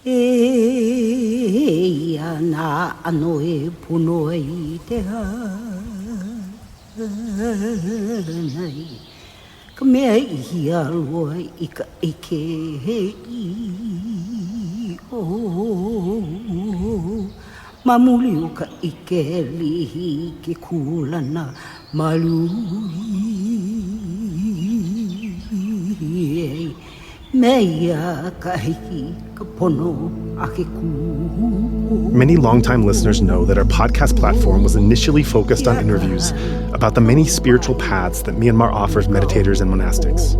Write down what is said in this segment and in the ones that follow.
e ana anoe punoi te hanai. Ka mea ihi alua I ka eke he I o. Mamuli o ka ike lihi ke kulana malui. Mea ka hiki ka pono a ke ku. Many longtime listeners know that our podcast platform was initially focused on interviews about the many spiritual paths that Myanmar offers meditators and monastics.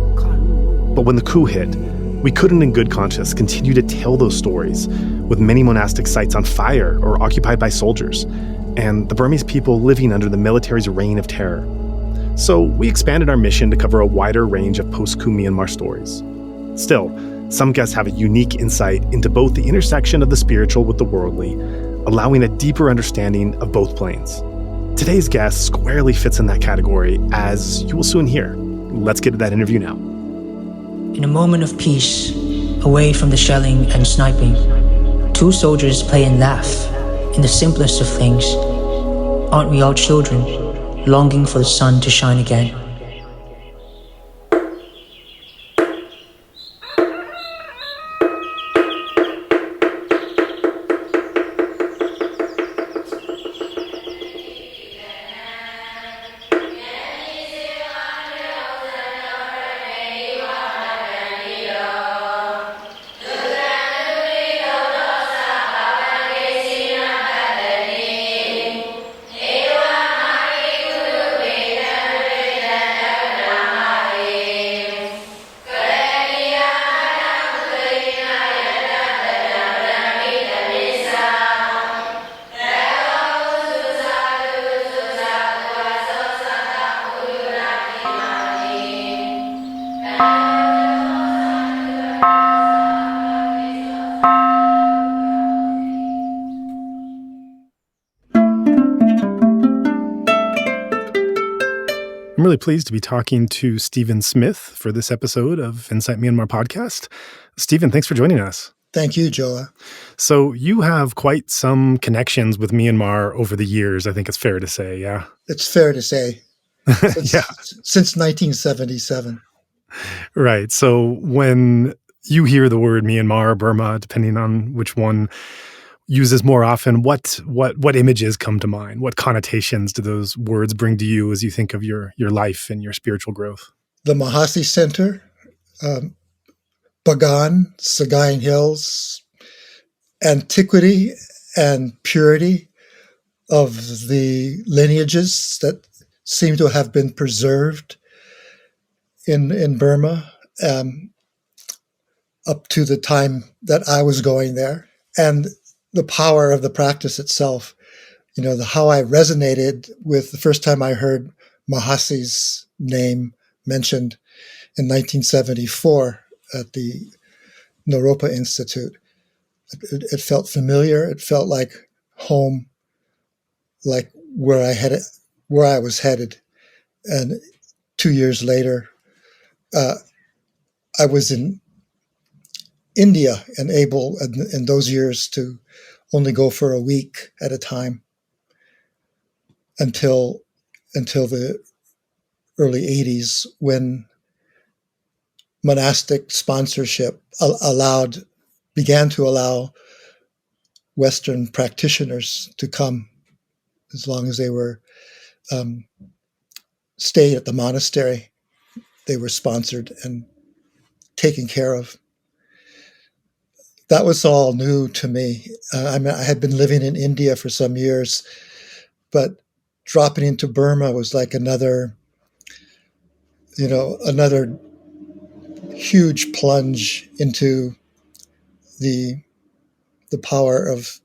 But when the coup hit, we couldn't in good conscience continue to tell those stories, with many monastic sites on fire or occupied by soldiers, and the Burmese people living under the military's reign of terror. So we expanded our mission to cover a wider range of post-coup Myanmar stories. Still, some guests have a unique insight into both the intersection of the spiritual with the worldly, allowing a deeper understanding of both planes. Today's guest squarely fits in that category, as you will soon hear. Let's get to that interview now. In a moment of peace, away from the shelling and sniping, two soldiers play and laugh in the simplest of things. Aren't we all children, longing for the sun to shine again? I'm really pleased to be talking to Stephen Smith for this episode of Insight Myanmar podcast. Stephen, thanks for joining us. Thank you, Joa. So you have quite some connections with Myanmar over the years, I think it's fair to say, yeah? It's fair to say. Since 1977. Right. So when you hear the word Myanmar or Burma, depending on which one uses more often, what images come to mind? What connotations do those words bring to you as you think of your life and your spiritual growth? The Mahasi Center, Bagan, Sagaing Hills, antiquity and purity of the lineages that seem to have been preserved in Burma up to the time that I was going there, and the power of the practice itself. You know, how I resonated with the first time I heard Mahasi's name mentioned in 1974 at the Naropa Institute. It felt familiar. It felt like home, like where I was headed. And 2 years later, I was in India and able in those years to only go for a week at a time until the early 80s, when monastic sponsorship began to allow Western practitioners to come, as long as they were stayed at the monastery. They were sponsored and taken care of. That was all new to me. I had been living in India for some years, but dropping into Burma was like another huge plunge into the power of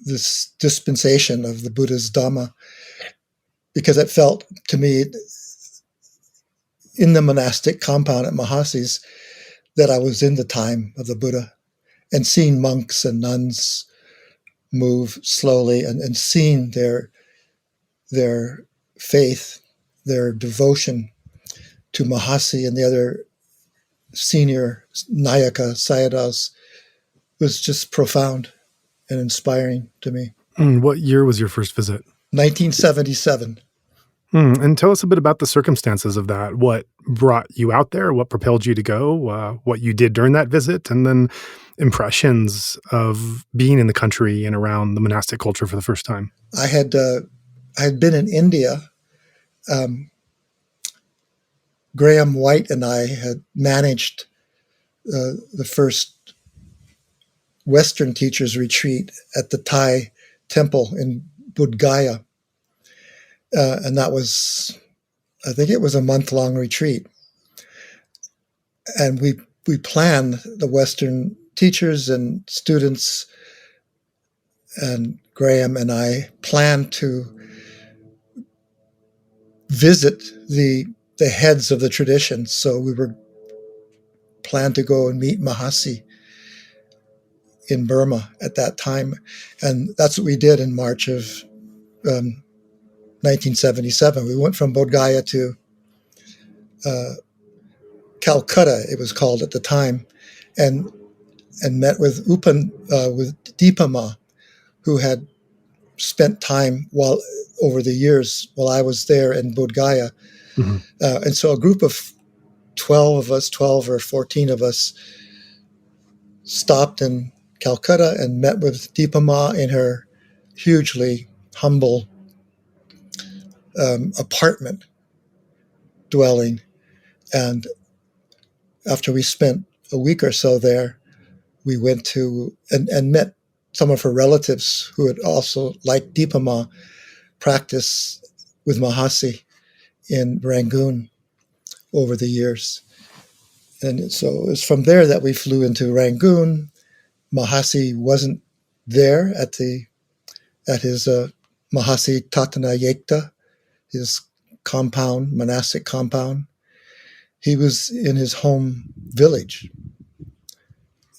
this dispensation of the Buddha's Dhamma, because it felt to me in the monastic compound at Mahasi's that I was in the time of the Buddha, and seeing monks and nuns move slowly and seeing their faith, their devotion to Mahasi and the other senior Nayaka Sayadaw's was just profound and inspiring to me. What year was your first visit? 1977. And tell us a bit about the circumstances of that. What brought you out there? What propelled you to go? What you did during that visit? And then impressions of being in the country and around the monastic culture for the first time. I had been in India. Graham White and I had managed the first Western teachers retreat at the Thai temple in Bodh Gaya. And that was, I think it was a month-long retreat. And we planned, the Western teachers and students, and Graham and I planned to visit the heads of the traditions. So we were planned to go and meet Mahasi in Burma at that time. And that's what we did in March of 1977. We went from Bodh Gaya to Calcutta, it was called at the time, and met with with Deepama, who had spent time over the years while I was there in Bodh Gaya. Mm-hmm. And so a group of 12 or 14 of us stopped in Calcutta and met with Deepama in her hugely humble apartment dwelling. And after we spent a week or so there, we went to and met some of her relatives who had also, like Deepama, practiced with Mahasi in Rangoon over the years. And so it was from there that we flew into Rangoon. Mahasi wasn't there at his Mahasi Tatana Yekta, his compound, monastic compound. He was in his home village.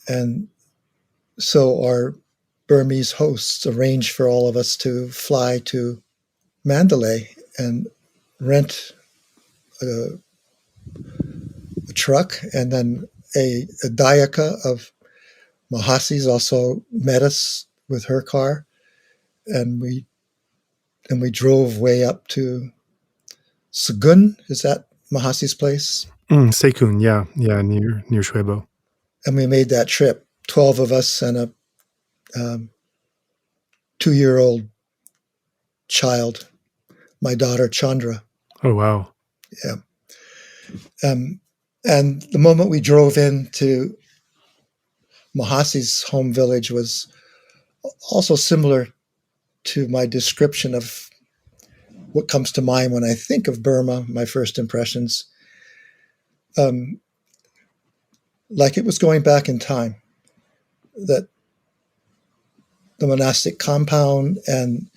And so our Burmese hosts arranged for all of us to fly to Mandalay and rent a truck, and then a Dayaka of Mahasi's also met us with her car, and we drove way up to Sagun. Is that Mahasi's place? Sekun, yeah, near Shuebo. And we made that trip, 12 of us and a 2-year-old child, my daughter Chandra. Oh, wow. Yeah. And the moment we drove into Mahasi's home village was also similar to my description of what comes to mind when I think of Burma, my first impressions. Like it was going back in time, that the monastic compound and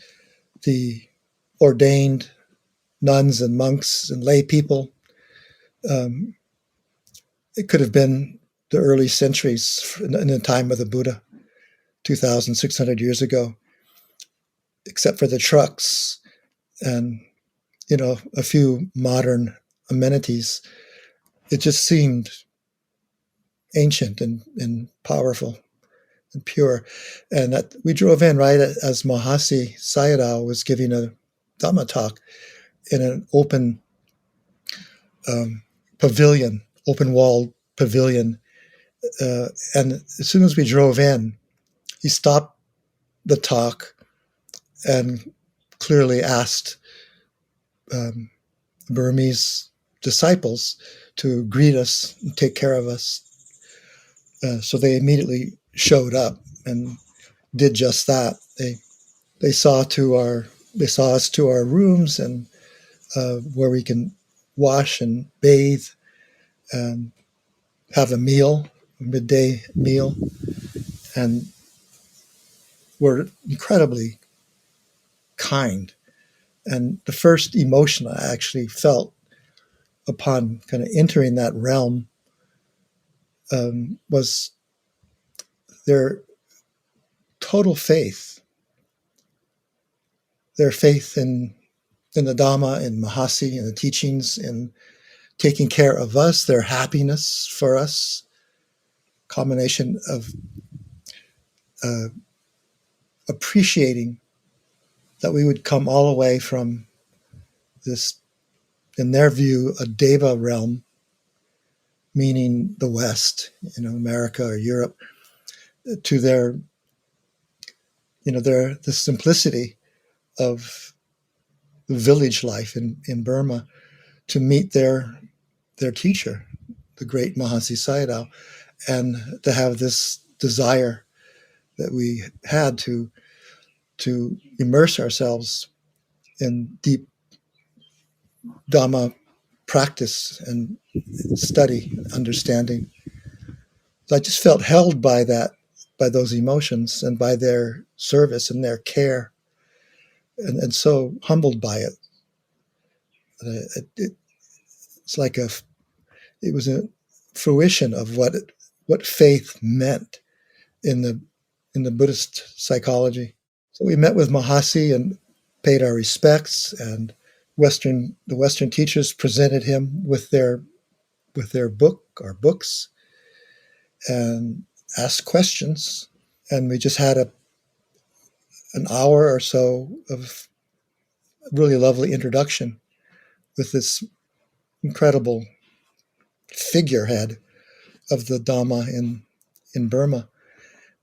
the ordained nuns and monks and lay people, it could have been the early centuries in the time of the Buddha, 2,600 years ago, except for the trucks and, a few modern amenities. It just seemed ancient and powerful and pure. And that we drove in right as Mahasi Sayadaw was giving a Dhamma talk in an open pavilion, open-walled pavilion. And as soon as we drove in, he stopped the talk and clearly asked Burmese disciples to greet us and take care of us. So they immediately showed up and did just that. They saw us to our rooms and where we can wash and bathe and have a midday meal, and were incredibly kind. And the first emotion I actually felt upon kind of entering that realm was their total faith. Their faith in the Dhamma, in Mahasi, in the teachings, in taking care of us, their happiness for us, combination of appreciating that we would come all the way from this, in their view, a Deva realm, meaning the West, America or Europe, to their the simplicity of the village life in Burma, to meet their teacher, the great Mahasi Sayadaw, and to have this desire that we had to immerse ourselves in deep Dhamma practice and study, understanding. So I just felt held by those emotions and by their service and their care, and so humbled by it. It's like it was a fruition of what faith meant in the Buddhist psychology. So we met with Mahasi and paid our respects, and the Western teachers presented him with their book or books and asked questions, and we just had an hour or so of really lovely introduction with this incredible figurehead of the Dhamma in Burma,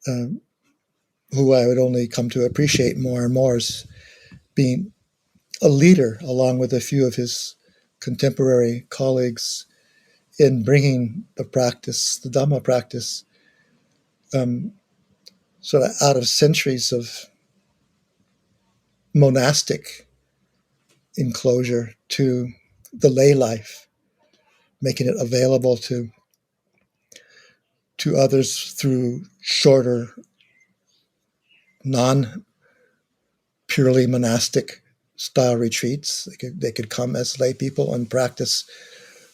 who I would only come to appreciate more and more as being a leader, along with a few of his contemporary colleagues, in bringing the Dhamma practice, sort of out of centuries of monastic enclosure to the lay life, making it available to others through shorter, non-purely monastic style retreats. They could come as lay people and practice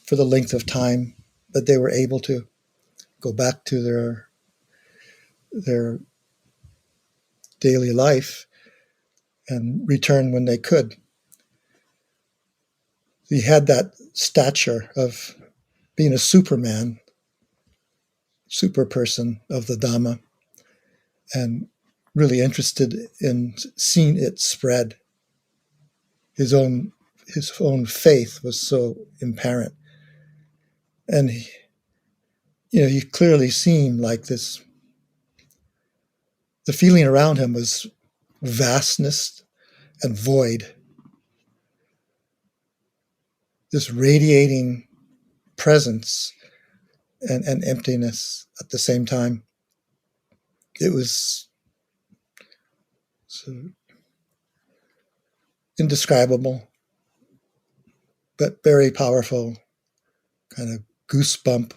for the length of time that they were able to, go back to their daily life and return when they could. He had that stature of being a superman, super person of the Dhamma, and really interested in seeing it spread. His own faith was so apparent, and he clearly seemed like this. The feeling around him was vastness and void, this radiating presence and emptiness at the same time. It was so indescribable, but very powerful, kind of goosebump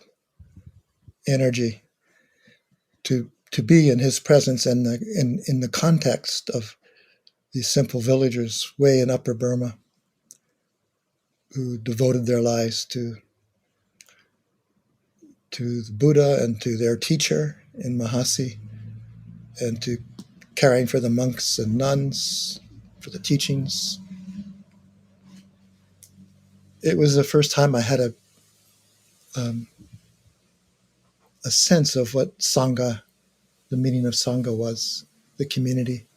energy to be in his presence and in the context of these simple villagers way in Upper Burma who devoted their lives to the Buddha and to their teacher in Mahasi, and to caring for the monks and nuns, for the teachings. It was the first time I had a sense of what Sangha, the meaning of Sangha was, the community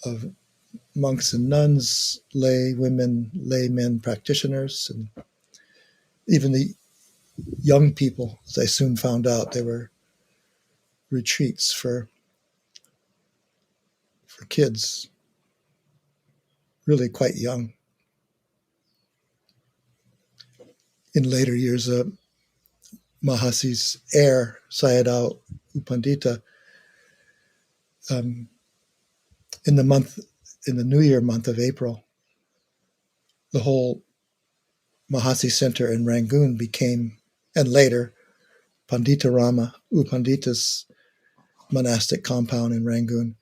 of monks and nuns, lay women, lay men practitioners, and even the young people. As I soon found out, they were retreats for kids, really quite young. In later years, Mahasi's heir, Sayadaw U Pandita, in the New Year month of April, the whole Mahasi Center in Rangoon became, and later Pandita Rama U Pandita's monastic compound in Rangoon,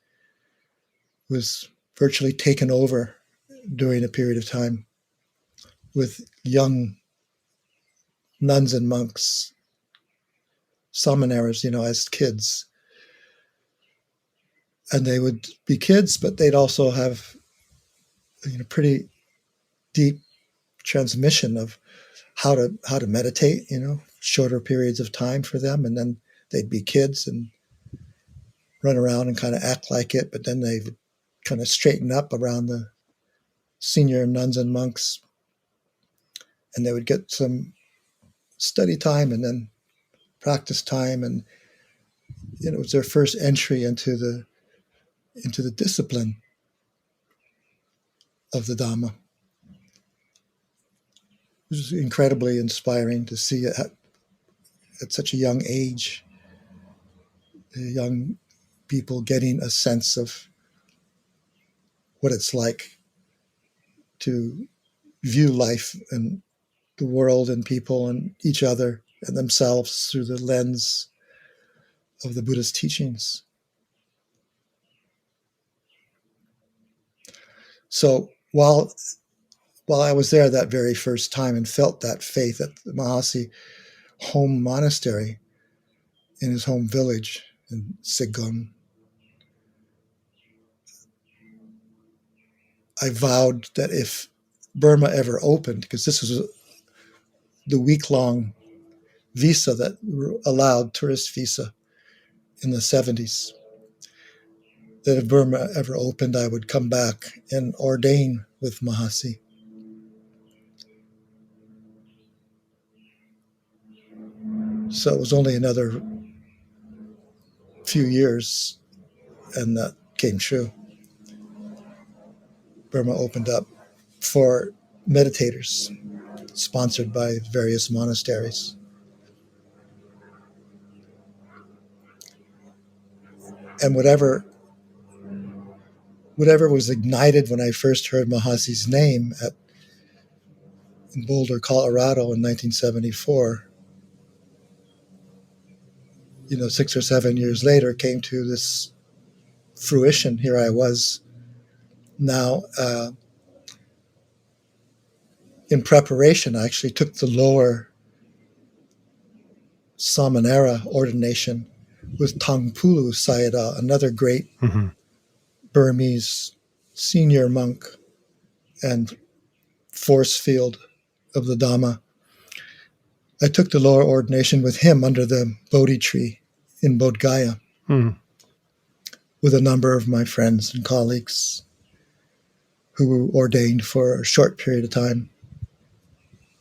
was virtually taken over during a period of time with young nuns and monks, samaneras, as kids. And they would be kids, but they'd also have pretty deep transmission of how to meditate, shorter periods of time for them, and then they'd be kids, and run around and kind of act like it, but then they would kind of straighten up around the senior nuns and monks, and they would get some study time and then practice time, and it was their first entry into the discipline of the Dhamma. It was incredibly inspiring to see it at such a young age, young people getting a sense of what it's like to view life and the world and people and each other and themselves through the lens of the Buddhist teachings. So while I was there that very first time and felt that faith at the Mahasi home monastery in his home village in Sigon, I vowed that if Burma ever opened, because this was the week-long visa that allowed, tourist visa in the 70s, that if Burma ever opened, I would come back and ordain with Mahasi. So it was only another few years, and that came true. Burma opened up for meditators, sponsored by various monasteries. And whatever was ignited when I first heard Mahasi's name in Boulder, Colorado in 1974, 6 or 7 years later, came to this fruition. Here I was now in preparation. I actually took the lower Samanera ordination with Tangpulu Sayadaw, another great Burmese senior monk and force field of the Dhamma. I took the lower ordination with him under the Bodhi tree in Bodh Gaya with a number of my friends and colleagues who were ordained for a short period of time,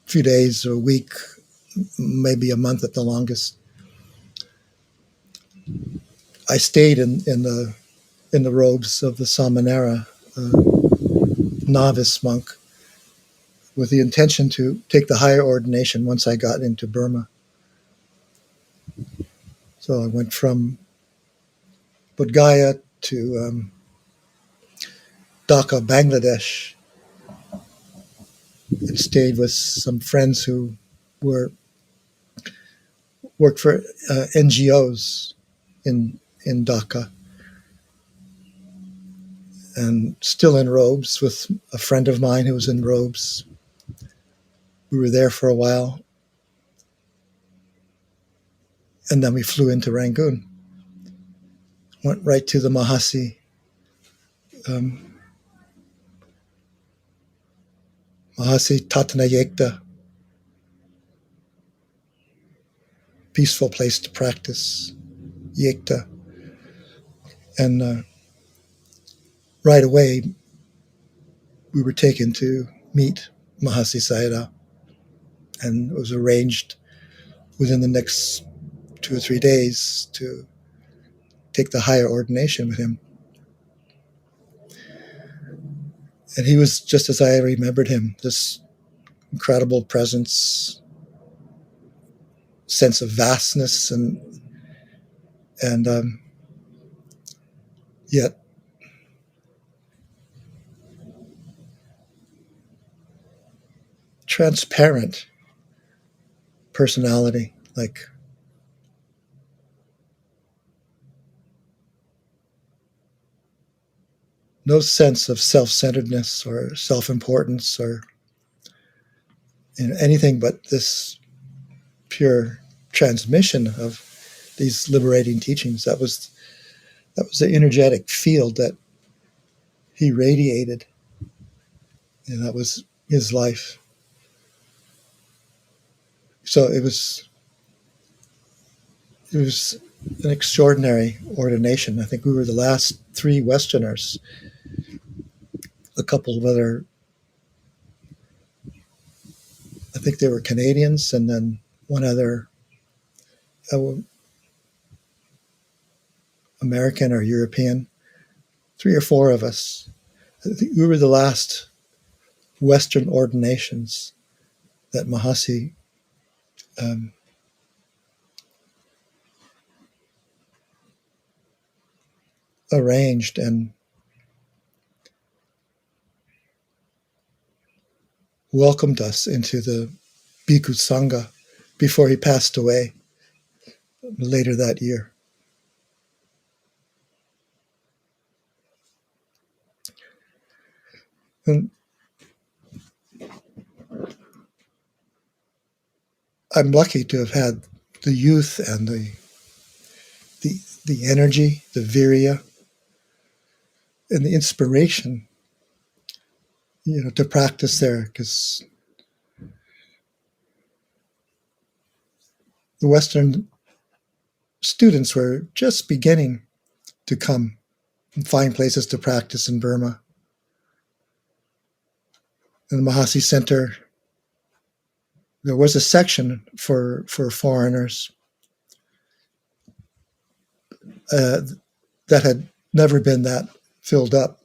a few days or a week, maybe a month at the longest. I stayed in the robes of the Samanera, novice monk, with the intention to take the higher ordination once I got into Burma. So I went from Bodh Gaya to Dhaka, Bangladesh, and stayed with some friends who worked for NGOs in Dhaka, and still in robes with a friend of mine who was in robes. We were there for a while, and then we flew into Rangoon. Went right to the Mahasi Tatana Yekta, peaceful place to practice Yekta. And right away, we were taken to meet Mahasi Sayadaw, and it was arranged within the next 2 or 3 days to take the higher ordination with him. And he was just as I remembered him, this incredible presence, sense of vastness, and yet transparent personality, like no sense of self-centeredness or self-importance or anything but this pure transmission of these liberating teachings. That was the energetic field that he radiated, and that was his life. So it was an extraordinary ordination. I think we were the last 3 Westerners. A couple of other, I think they were Canadians, and then one other American or European. 3 or 4 of us. I think we were the last Western ordinations that Mahasi arranged and welcomed us into the Bhikkhu Sangha before he passed away later that year. And I'm lucky to have had the youth and the energy, the virya, and the inspiration, to practice there, because the Western students were just beginning to come and find places to practice in Burma. In the Mahasi Center, there was a section for foreigners that had never been that filled up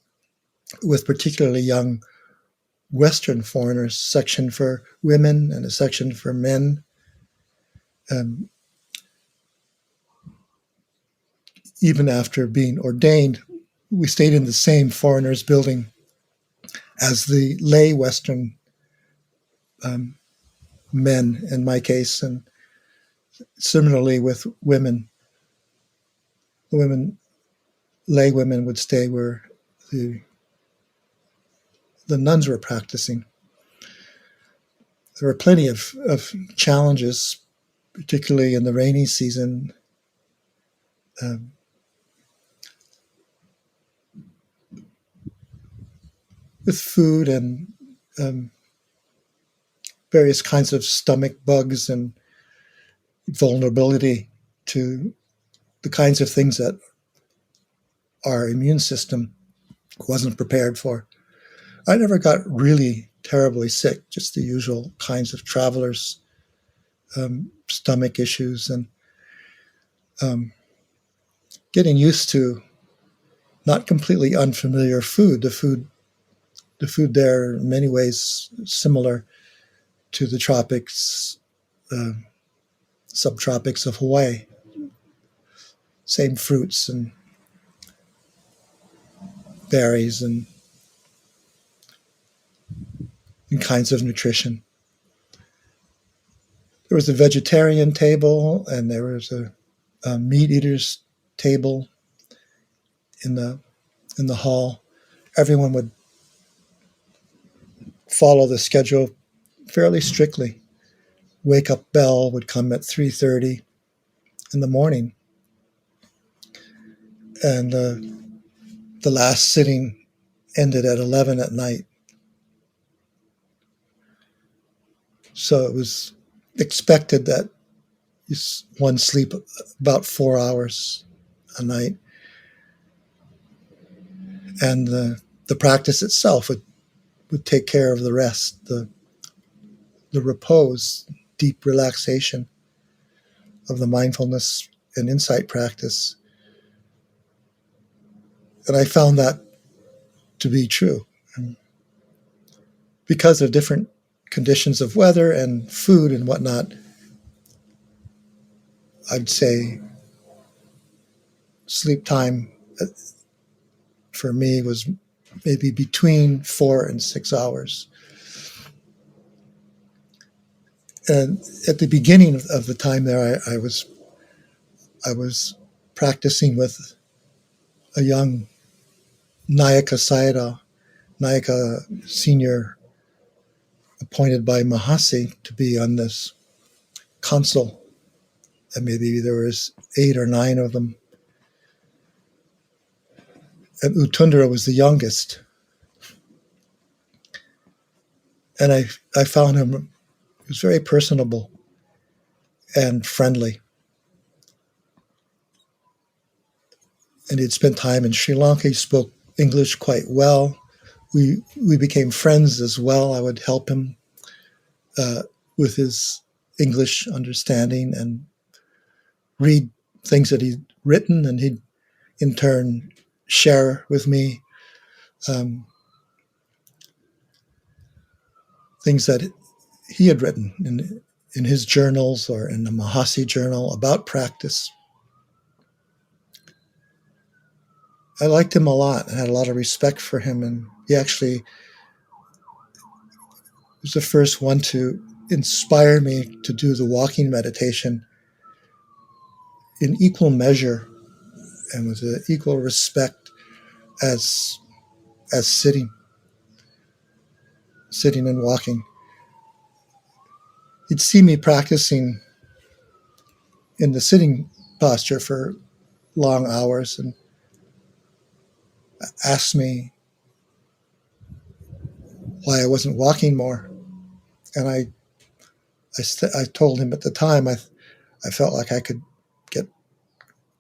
with particularly young Western foreigners, section for women and a section for men. Even after being ordained, we stayed in the same foreigners building as the lay Western men, in my case, and similarly with women. Lay women would stay where the nuns were practicing. There were plenty of challenges, particularly in the rainy season. With food and various kinds of stomach bugs and vulnerability to the kinds of things that our immune system wasn't prepared for. I never got really terribly sick, just the usual kinds of travelers' stomach issues, and getting used to not completely unfamiliar food. The food there, in many ways, similar to the tropics, subtropics of Hawaii. Same fruits and berries and kinds of nutrition. There was a vegetarian table, and there was a meat eaters table in the hall. Everyone would follow the schedule fairly strictly. Wake-up bell would come at 3:30 in the morning, and the last sitting ended at 11 at night. So it was expected that one sleep about 4 hours a night, and the practice itself would take care of the rest, the repose, deep relaxation of the mindfulness and insight practice. And I found that to be true. And because of different conditions of weather and food and whatnot, I'd say sleep time for me was maybe between 4 and 6 hours. And at the beginning of the time there, I was practicing with a young Mahasi Sayadaw, Nayaka senior, appointed by Mahasi to be on this council, and maybe there was 8 or 9 of them. And Utundra was the youngest. And I found him, he was very personable and friendly. and he'd spent time in Sri Lanka. He spoke English quite well. We became friends as well. I would help him with his English understanding and read things that he'd written, and he'd in turn share with me things that he had written in his journals or in the Mahasi journal about practice. I liked him a lot and had a lot of respect for him, and he actually was the first one to inspire me to do the walking meditation in equal measure and with equal respect as sitting and walking. He'd see me practicing in the sitting posture for long hours and asked me why I wasn't walking more. And I told him at the time I felt like I could get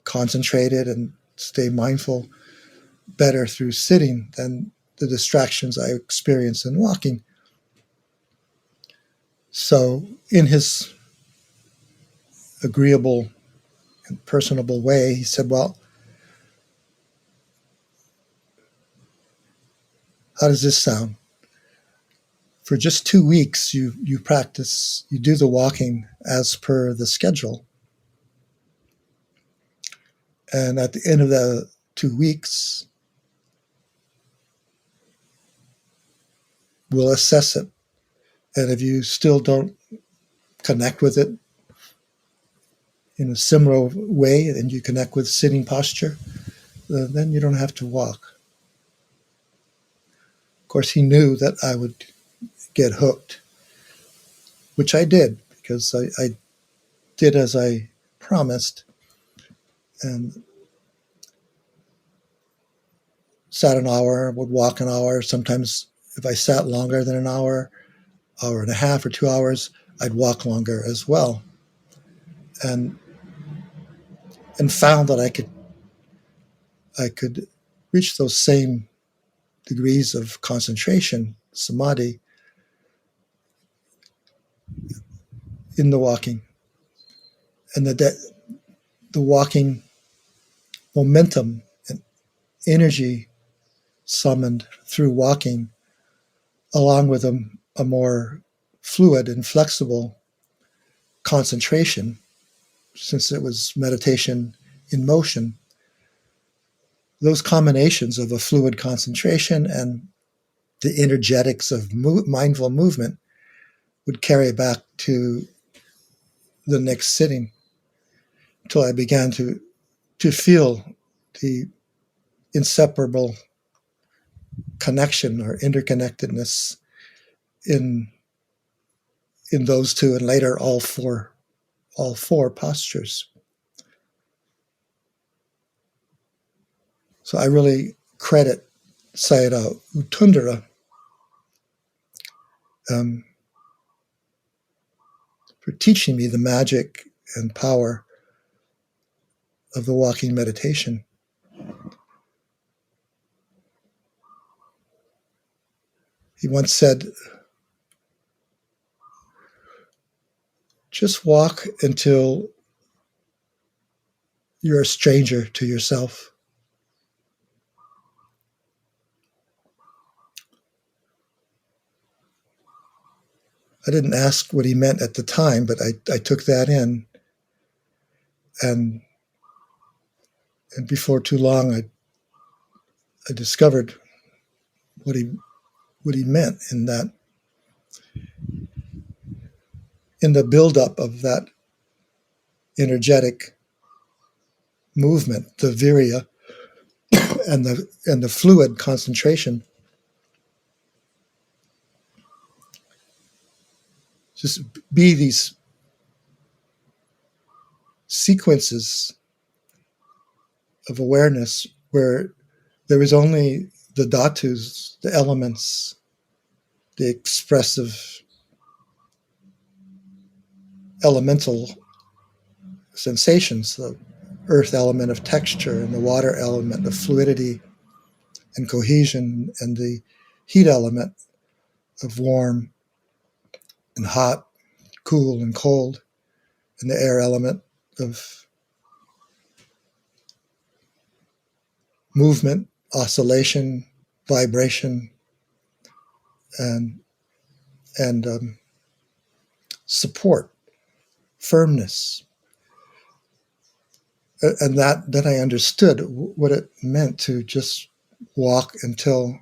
concentrated and stay mindful better through sitting than the distractions I experience in walking. So in his agreeable and personable way, he said, well, how does this sound? For just 2 weeks, you practice, you do the walking as per the schedule. And at the end of the 2 weeks, we'll assess it. And if you still don't connect with it in a similar way and you connect with sitting posture, then you don't have to walk. Of course, he knew that I would get hooked, which I did, because I did as I promised and sat an hour, would walk an hour. Sometimes if I sat longer than an hour and a half or 2 hours, I'd walk longer as well. And found that I could reach those same degrees of concentration, samadhi, in the walking. And the walking momentum and energy summoned through walking, along with a more fluid and flexible concentration, since it was meditation in motion, those combinations of a fluid concentration and the energetics of mindful movement would carry back to the next sitting until I began to feel the inseparable connection or interconnectedness in those two, and later all four postures. So I really credit Sayadaw U Tundra for teaching me the magic and power of the walking meditation. He once said, just walk until you're a stranger to yourself. I didn't ask what he meant at the time, but I took that in. And before too long, I discovered what he meant in that, in the buildup of that energetic movement, the virya and the fluid concentration. Just be these sequences of awareness where there is only the dhatus, the elements, the expressive elemental sensations, the earth element of texture and the water element of fluidity and cohesion and the heat element of warm and hot, cool and cold, and the air element of movement, oscillation, vibration, and support, firmness. And that then I understood what it meant to just walk until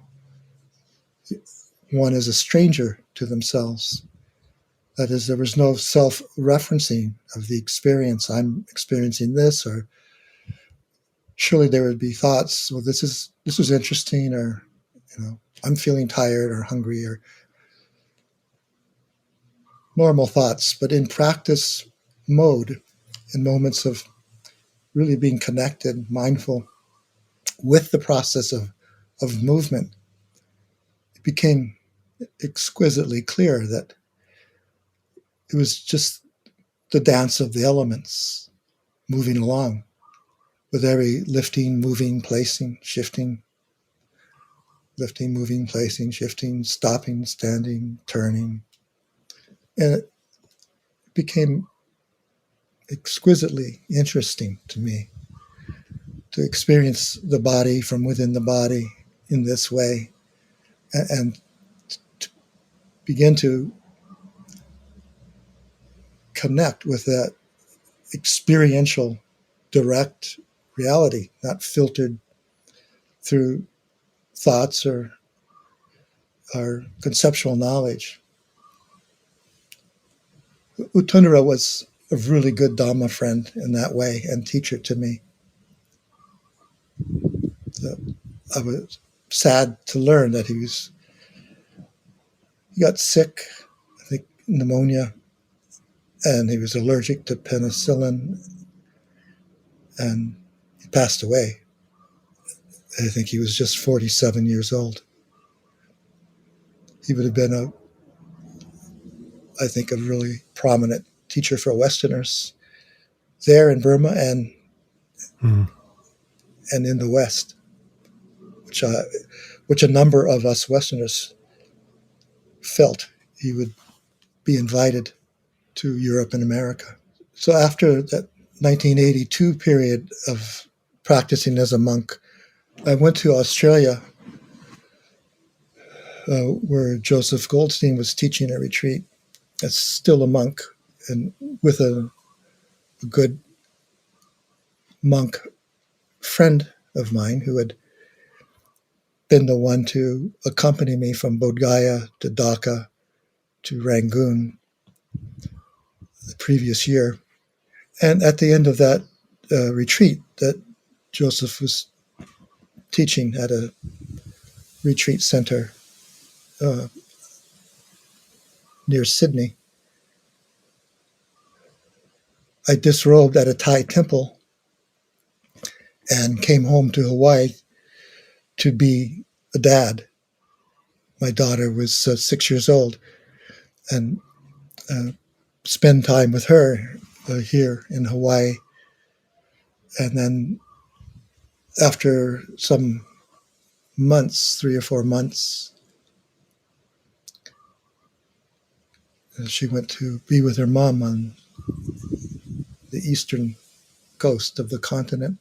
one is a stranger to themselves. That is, there was no self-referencing of the experience. I'm experiencing this, or surely there would be thoughts, well, this was interesting, or I'm feeling tired or hungry, or normal thoughts. But in practice mode, in moments of really being connected, mindful with the process of movement, it became exquisitely clear that it was just the dance of the elements moving along with every lifting, moving, placing, shifting, lifting, moving, placing, shifting, stopping, standing, turning. And it became exquisitely interesting to me to experience the body from within the body in this way, and to begin to connect with that experiential, direct reality, not filtered through thoughts or conceptual knowledge. Utundra was a really good Dhamma friend in that way and teacher to me. I was sad to learn that he got sick, I think pneumonia, and he was allergic to penicillin, and he passed away. I think he was just 47 years old. He would have been I think a really prominent teacher for Westerners there in Burma and in the West, which a number of us Westerners felt he would be invited to Europe and America. So after that 1982 period of practicing as a monk, I went to Australia, where Joseph Goldstein was teaching a retreat as still a monk, and with a good monk friend of mine who had been the one to accompany me from Bodh Gaya to Dhaka to Rangoon the previous year. And at the end of that retreat that Joseph was teaching at a retreat center near Sydney, I disrobed at a Thai temple and came home to Hawaii to be a dad. My daughter was 6 years old, and spend time with her here in Hawaii. And then after some months, 3 or 4 months, she went to be with her mom on the eastern coast of the continent.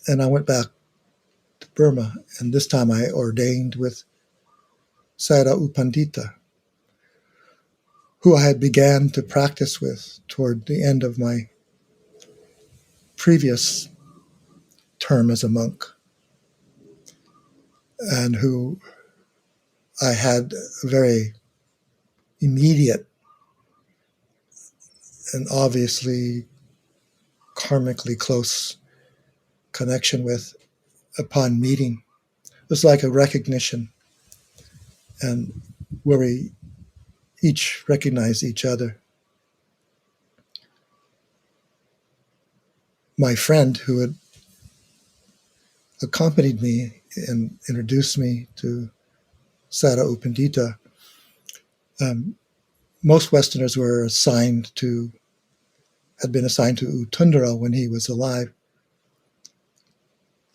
And I went back to Burma, and this time I ordained with Sayadaw U Pandita, who I had began to practice with toward the end of my previous term as a monk, and who I had a very immediate and obviously karmically close connection with upon meeting. It was like a recognition, and where we each recognized each other. My friend who had accompanied me and introduced me to Sayadaw U Pandita, most Westerners were assigned to had been assigned to U Tundra when he was alive.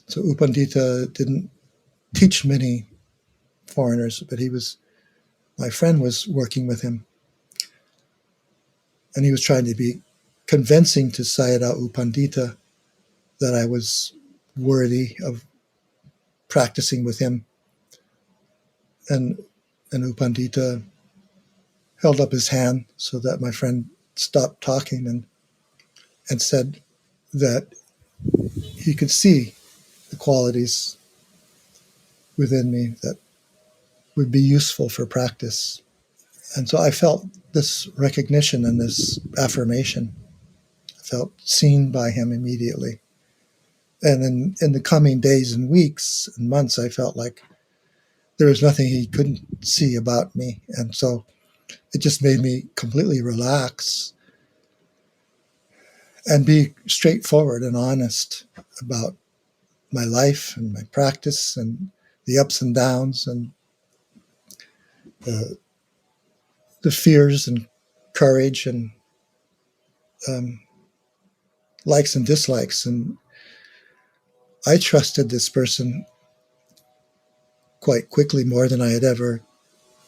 So U Pandita didn't teach many foreigners, but my friend was working with him. And he was trying to be convincing to Sayadaw U Pandita that I was worthy of practicing with him. And U Pandita held up his hand so that my friend stopped talking and said that he could see the qualities within me that would be useful for practice. And so I felt this recognition and this affirmation. I felt seen by him immediately. And in the coming days and weeks and months, I felt like there was nothing he couldn't see about me. And so it just made me completely relax and be straightforward and honest about my life and my practice and the ups and downs and the fears and courage and likes and dislikes. And I trusted this person quite quickly, more than I had ever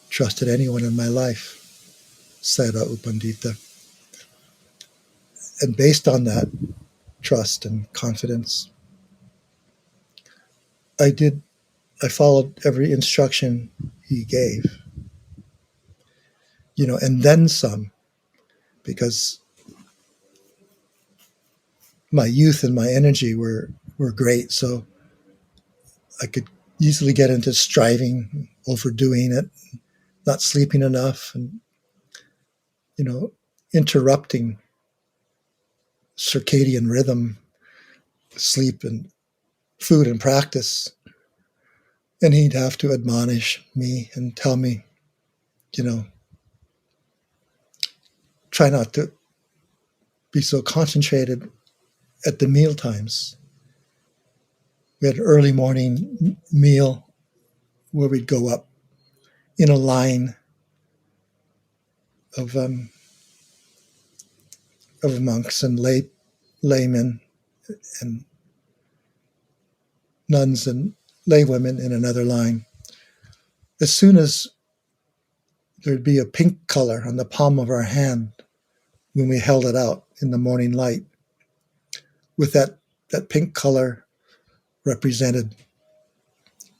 trusted anyone in my life, Sayadaw U Pandita. And based on that trust and confidence, I followed every instruction he gave, and then some, because my youth and my energy were great. So I could easily get into striving, overdoing it, not sleeping enough, and, interrupting circadian rhythm, sleep and food and practice. And he'd have to admonish me and tell me, try not to be so concentrated at the meal times. We had an early morning meal where we'd go up in a line of monks and laymen and nuns and laywomen in another line. As soon as there'd be a pink color on the palm of our hand when we held it out in the morning light, with that pink color represented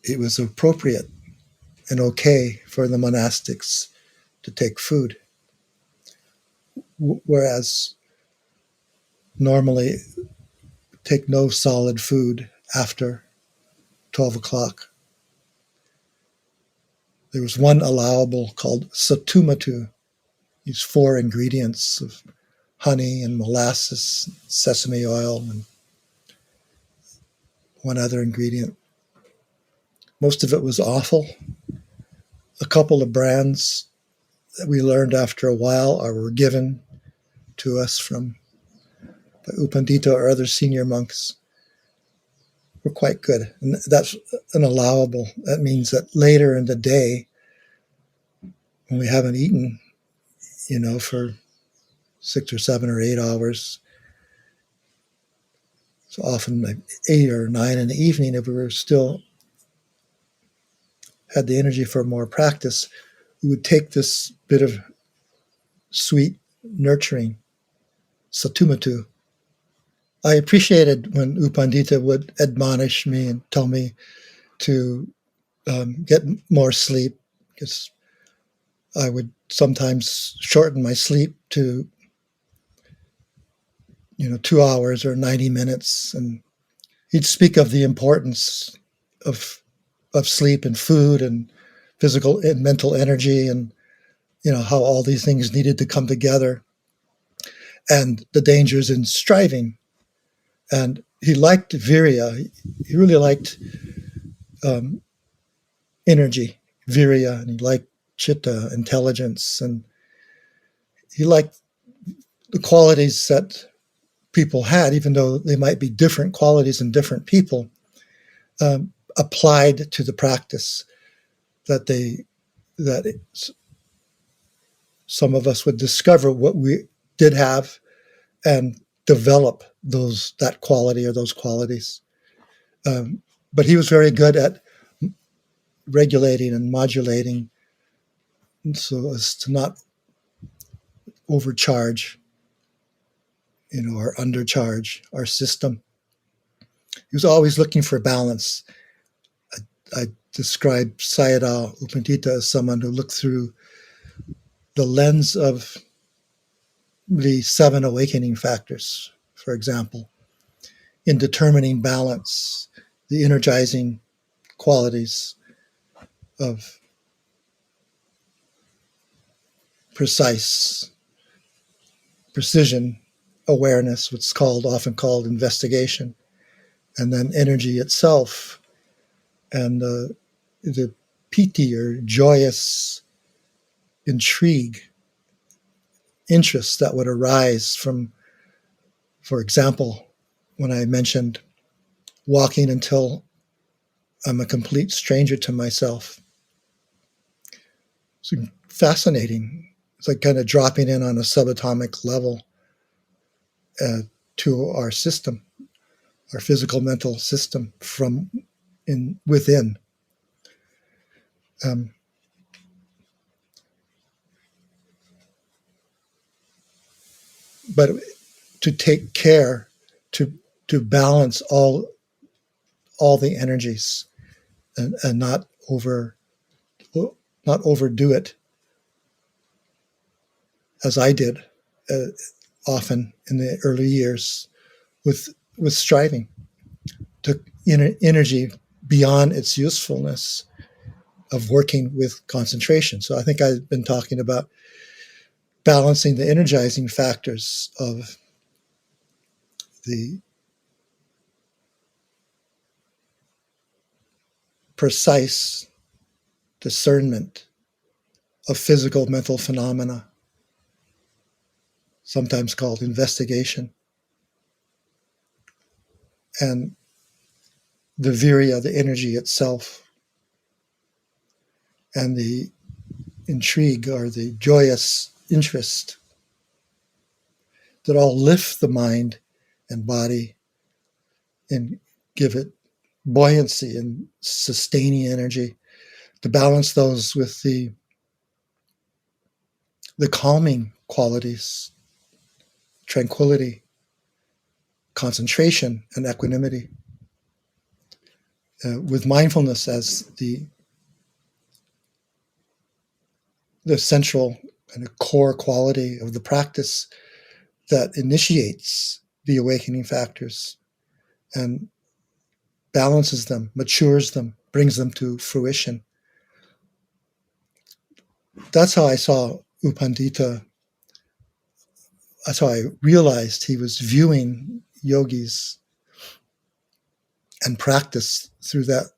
it was appropriate and okay for the monastics to take food. Whereas normally take no solid food after 12 o'clock. There was one allowable called satumatu, these 4 ingredients of honey and molasses, sesame oil, and one other ingredient. Most of it was awful. A couple of brands that we learned after a while were given to us from by U Pandita or other senior monks were quite good. And that's an allowable. That means that later in the day, when we haven't eaten, for 6 or 7 or 8 hours, so often like 8 or 9 in the evening, if we were still had the energy for more practice, we would take this bit of sweet, nurturing satumatu. I appreciated when U Pandita would admonish me and tell me to get more sleep, because I would sometimes shorten my sleep to 2 hours or 90 minutes. And he'd speak of the importance of sleep and food and physical and mental energy, and how all these things needed to come together, and the dangers in striving. And he liked virya. He really liked energy, virya, and he liked chitta, intelligence, and he liked the qualities that people had, even though they might be different qualities in different people, applied to the practice that some of us would discover what we did have, and develop that quality or those qualities. But he was very good at regulating and modulating so as to not overcharge, or undercharge our system. He was always looking for balance. I describe Sayadaw U Pandita as someone who looked through the lens of the 7 awakening factors, for example, in determining balance, the energizing qualities of precision, awareness, what's often called investigation, and then energy itself, and the piti, or joyous intrigue, interest that would arise from, for example, when I mentioned walking until I'm a complete stranger to myself. It's fascinating. It's like kind of dropping in on a subatomic level to our system, our physical mental system from within. But to take care to balance all the energies and not overdo it, as I did often in the early years with striving, took energy beyond its usefulness of working with concentration. So I think I've been talking about balancing the energizing factors of the precise discernment of physical mental phenomena, sometimes called investigation, and the virya, the energy itself, and the intrigue, or the joyous interest, that all lift the mind and body and give it buoyancy and sustaining energy, to balance those with the calming qualities, tranquility, concentration, and equanimity, with mindfulness as the central and a core quality of the practice that initiates the awakening factors and balances them, matures them, brings them to fruition. That's how I saw U Pandita. That's how I realized he was viewing yogis and practice through that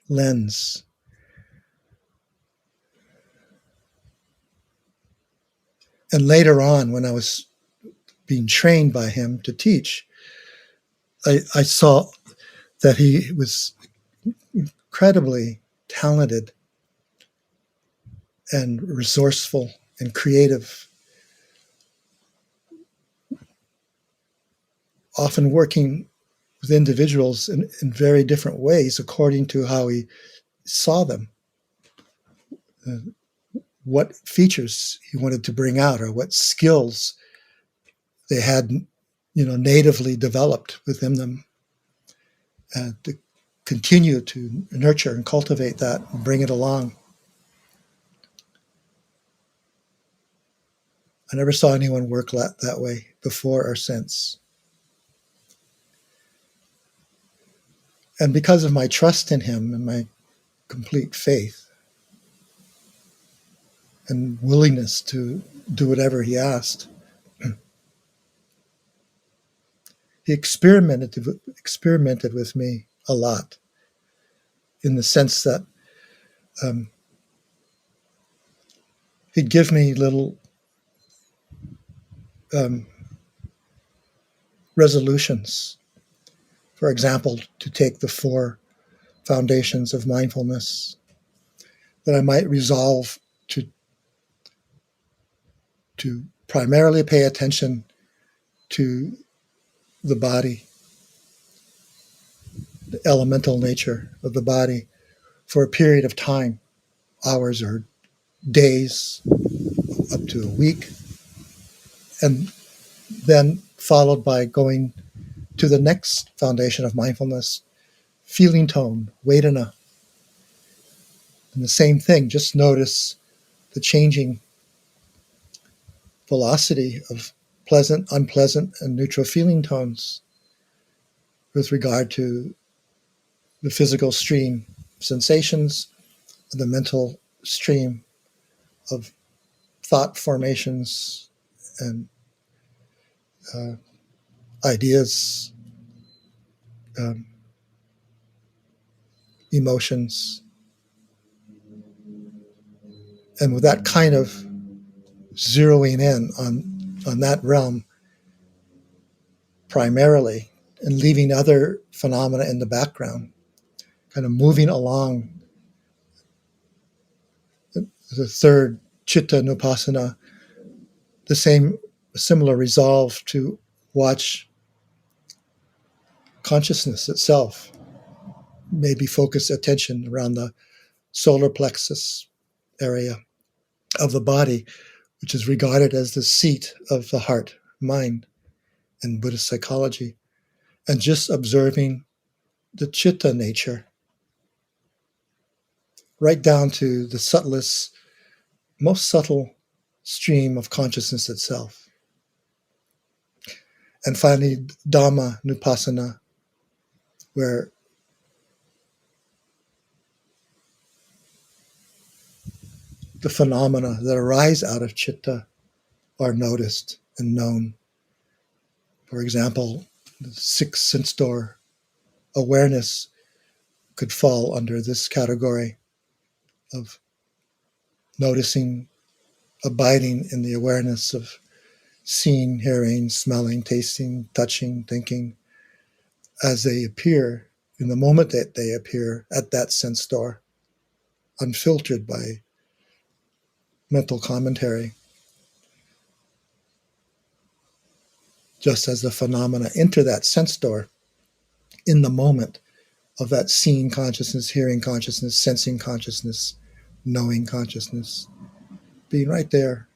lens. And later on, when I was being trained by him to teach, I saw that he was incredibly talented and resourceful and creative, often working with individuals in very different ways according to how he saw them, what features he wanted to bring out, or what skills they had, natively developed within them, to continue to nurture and cultivate that and bring it along. I never saw anyone work that way before or since. And because of my trust in him and my complete faith and willingness to do whatever he asked, he experimented with me a lot, in the sense that he'd give me little resolutions. For example, to take the 4 foundations of mindfulness, that I might resolve to primarily pay attention to the body, the elemental nature of the body, for a period of time, hours or days, up to a week, and then followed by going to the next foundation of mindfulness, feeling tone, Vedana. And the same thing, just notice the changing velocity of pleasant, unpleasant, and neutral feeling tones with regard to the physical stream of sensations, the mental stream of thought formations and ideas, emotions. And with that kind of zeroing in on that realm primarily and leaving other phenomena in the background, kind of moving along the third chitta nupassana, the similar resolve to watch consciousness itself, maybe focus attention around the solar plexus area of the body, which is regarded as the seat of the heart, mind, in Buddhist psychology, and just observing the chitta nature, right down to the subtlest, most subtle stream of consciousness itself. And finally, Dhamma nupassana, where the phenomena that arise out of chitta are noticed and known. For example, the sixth sense door awareness could fall under this category of noticing, abiding in the awareness of seeing, hearing, smelling, tasting, touching, thinking, as they appear in the moment that they appear at that sense door, unfiltered by mental commentary. Just as the phenomena enter that sense door in the moment of that seeing consciousness, hearing consciousness, sensing consciousness, knowing consciousness, being right there.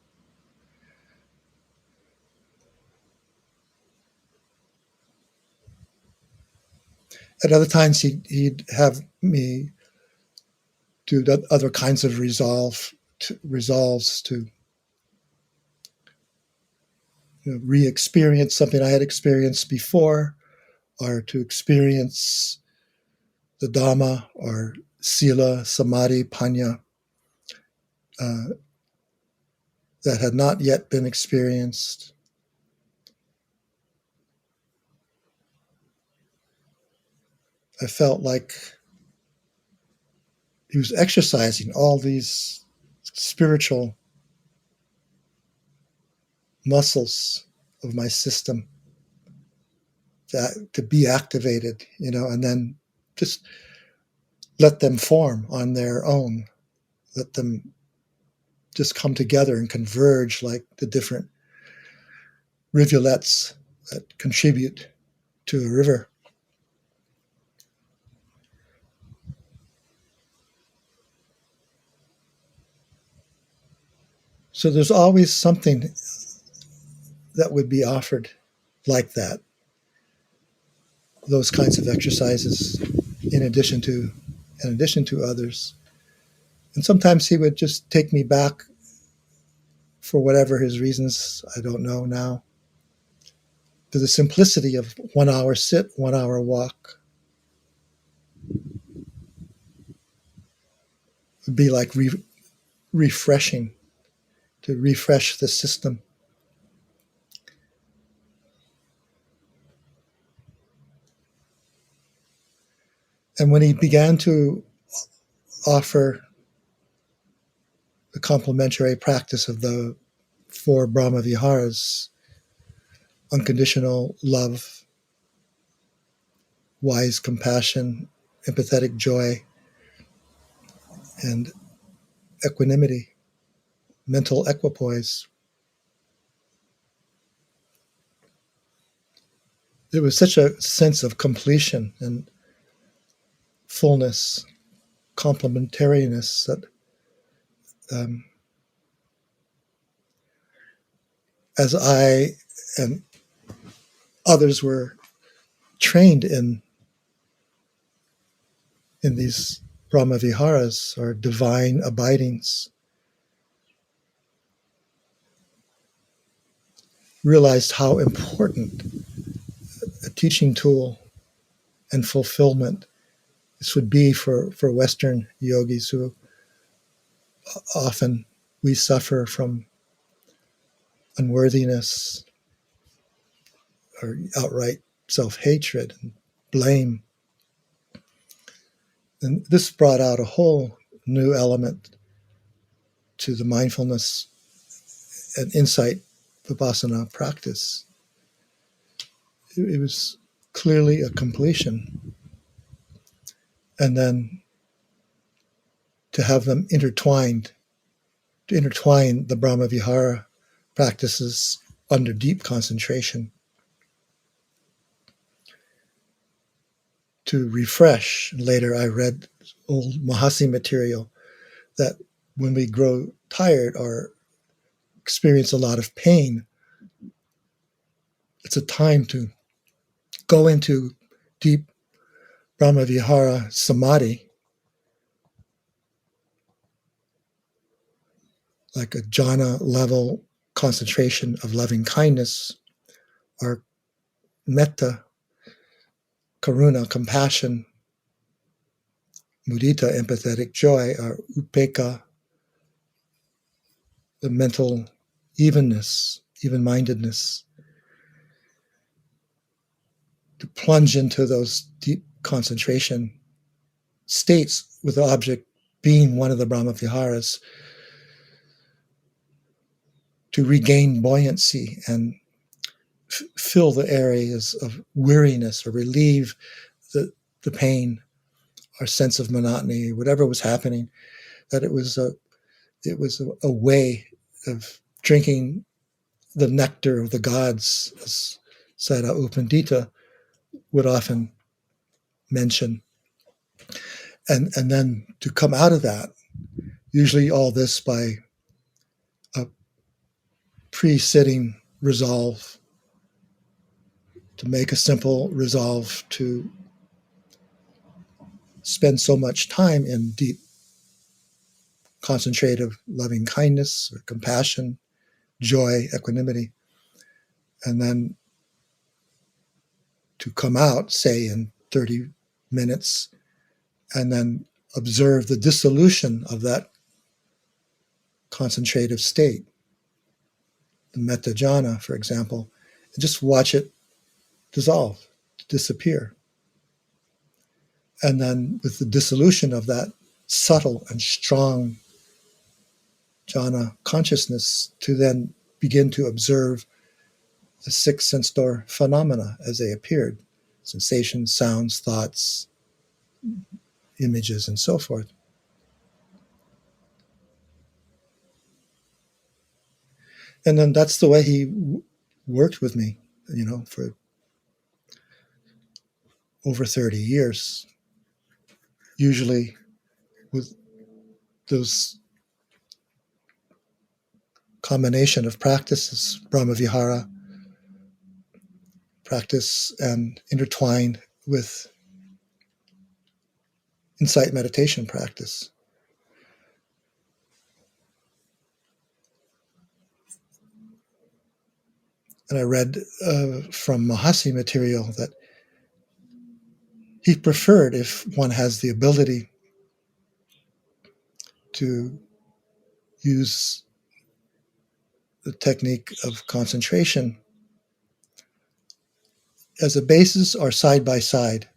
At other times, he'd have me do other kinds of resolves to re-experience something I had experienced before, or to experience the Dhamma or Sila, Samadhi, Panya that had not yet been experienced. I felt like he was exercising all these spiritual muscles of my system to be activated, and then just let them form on their own. Let them just come together and converge like the different rivulets that contribute to a river. So there's always something that would be offered like that, those kinds of exercises in addition to others. And sometimes he would just take me back for whatever his reasons, I don't know now, to the simplicity of 1 hour sit, 1 hour walk. It would be like refreshing, to refresh the system. And when he began to offer the complementary practice of the 4 Brahma Viharas, unconditional love, wise compassion, empathetic joy, and equanimity, mental equipoise, there was such a sense of completion and fullness, complementariness that as I and others were trained in these Brahma Viharas, or divine abidings, realized how important a teaching tool and fulfillment this would be for Western yogis, who often we suffer from unworthiness or outright self-hatred and blame. And this brought out a whole new element to the mindfulness and insight vipassana practice. It was clearly a completion. And then to have them intertwined, to intertwine the Brahma Vihara practices under deep concentration, to refresh. Later I read old Mahasi material that when we grow tired or experience a lot of pain, it's a time to go into deep Brahma Vihara samadhi, like a jhana level concentration of loving kindness, or metta, karuna, compassion, mudita, empathetic joy, or upekkha, the mental evenness, even-mindedness, to plunge into those deep concentration states with the object being one of the Brahma Viharas, to regain buoyancy and fill the areas of weariness, or relieve the pain or sense of monotony, whatever was happening, that it was a way of drinking the nectar of the gods, as Sayadaw U Pandita would often mention. And then to come out of that, usually all this by a pre-sitting resolve, to make a simple resolve to spend so much time in deep concentrative loving kindness or compassion, joy, equanimity, and then to come out, say, in 30 minutes, and then observe the dissolution of that concentrative state, the metta jhana, for example, and just watch it dissolve, disappear. And then with the dissolution of that subtle and strong jhana consciousness, to then begin to observe the six sense door phenomena as they appeared: sensations, sounds, thoughts, images, and so forth. And then that's the way he worked with me, for over 30 years, usually with those combination of practices, Brahma Vihara practice, and intertwined with insight meditation practice. And I read from Mahasi material that he preferred, if one has the ability to use the technique of concentration as a basis or side by side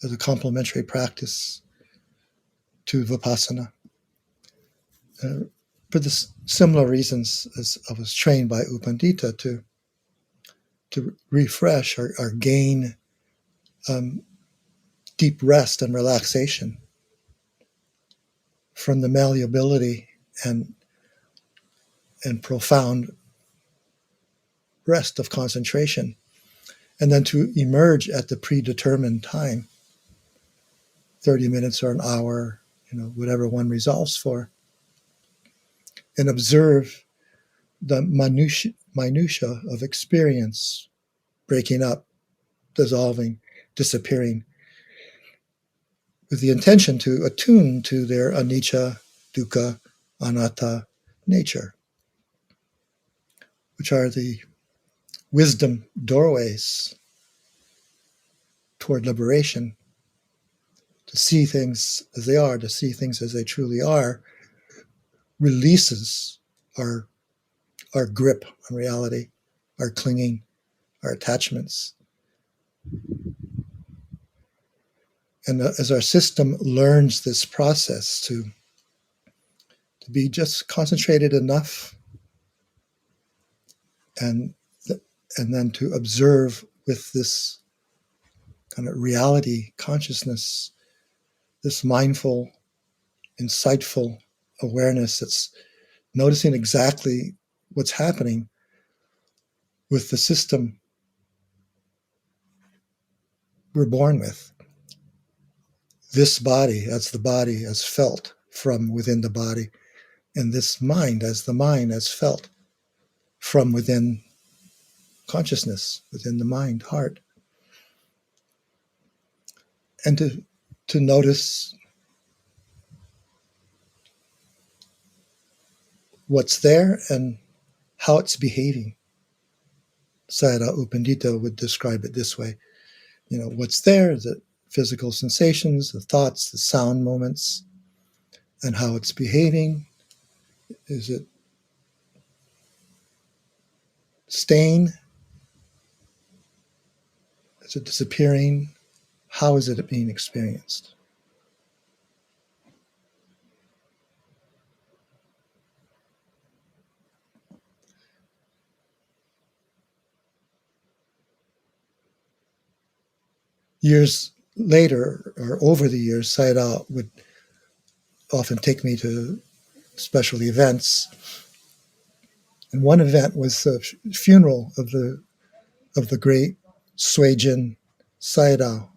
as a complementary practice to Vipassana. For the similar reasons as I was trained by U Pandita to refresh or gain deep rest and relaxation from the malleability and profound rest of concentration. and then to emerge at the predetermined time, 30 minutes or an hour, whatever one resolves for, and observe the minutia of experience breaking up, dissolving, disappearing, with the intention to attune to their anicca, dukkha, anatta nature, which are the wisdom doorways toward liberation. To see things as they are, to see things as they truly are, releases our grip on reality, our clinging, our attachments. And as our system learns this process to be just concentrated enough, and then to observe with this kind of reality consciousness, this mindful, insightful awareness that's noticing exactly what's happening with the system we're born with. This body as the body as felt from within the body, and this mind as the mind as felt from within consciousness, within the mind, heart. And to notice what's there and how it's behaving. Sayadaw U Pandita would describe it this way. What's there, the physical sensations, the thoughts, the sound moments, and how it's behaving. Is it staying? Is it disappearing? How is it being experienced? Years later, or over the years, Sayadaw would often take me to special events. And one event was the funeral of the great Swajin Sayadaw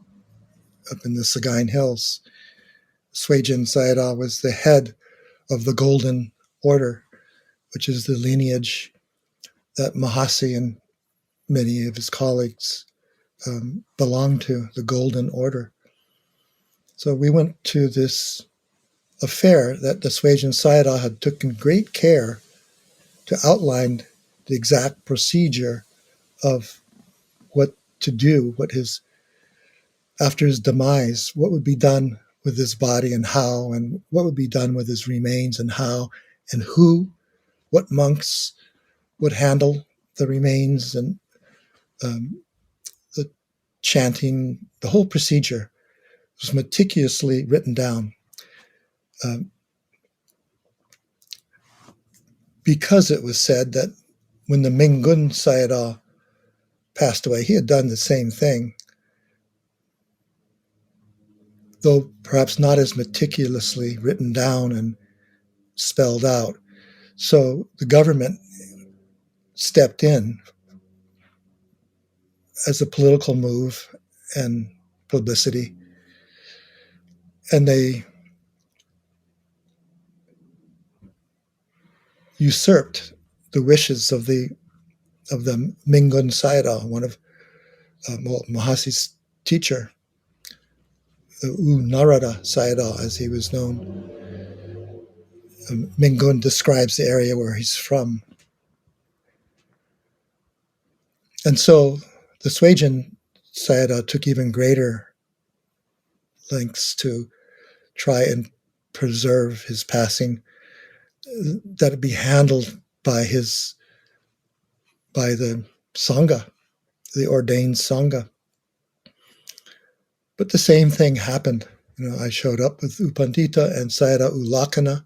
up in the Sagaing Hills. Swajin Sayadaw was the head of the Golden Order, which is the lineage that Mahasi and many of his colleagues belonged to, the Golden Order. So we went to this affair that the Swajin Sayadaw had taken great care to outline the exact procedure of what to do, after his demise, what would be done with his body and how, and what would be done with his remains and how, and who, what monks would handle the remains, and the chanting, the whole procedure was meticulously written down. Because it was said that when the Mingun Sayadaw passed away, he had done the same thing, though perhaps not as meticulously written down and spelled out. So the government stepped in as a political move and publicity, and they usurped the wishes of the Mingun Sayadaw, one of Mahasi's teacher, U Narada Sayadaw, as he was known. Mingun describes the area where he's from. And so the Swajin Sayadaw took even greater lengths to try and preserve his passing, that it be handled by the Sangha, the ordained Sangha. But the same thing happened. I showed up with U Pandita and Sayadaw U Lakana,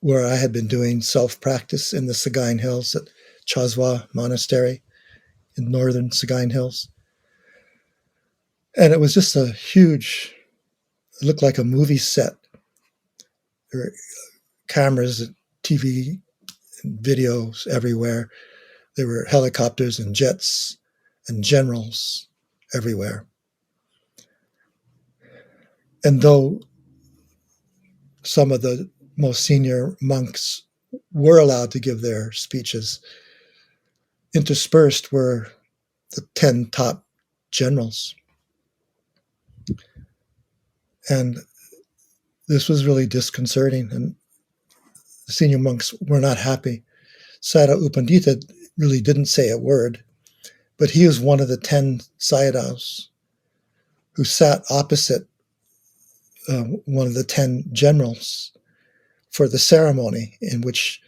where I had been doing self-practice in the Sagaing Hills at Chazwa Monastery in northern Sagaing Hills. And it was just a huge, it looked like a movie set. There were cameras, TV, and videos everywhere. There were helicopters and jets and generals everywhere. And though some of the most senior monks were allowed to give their speeches, interspersed were the 10 top generals. And this was really disconcerting, and the senior monks were not happy. Sayadaw U Pandita really didn't say a word, but he was one of the 10 Sayadaws who sat opposite one of the 10 generals for the ceremony, in which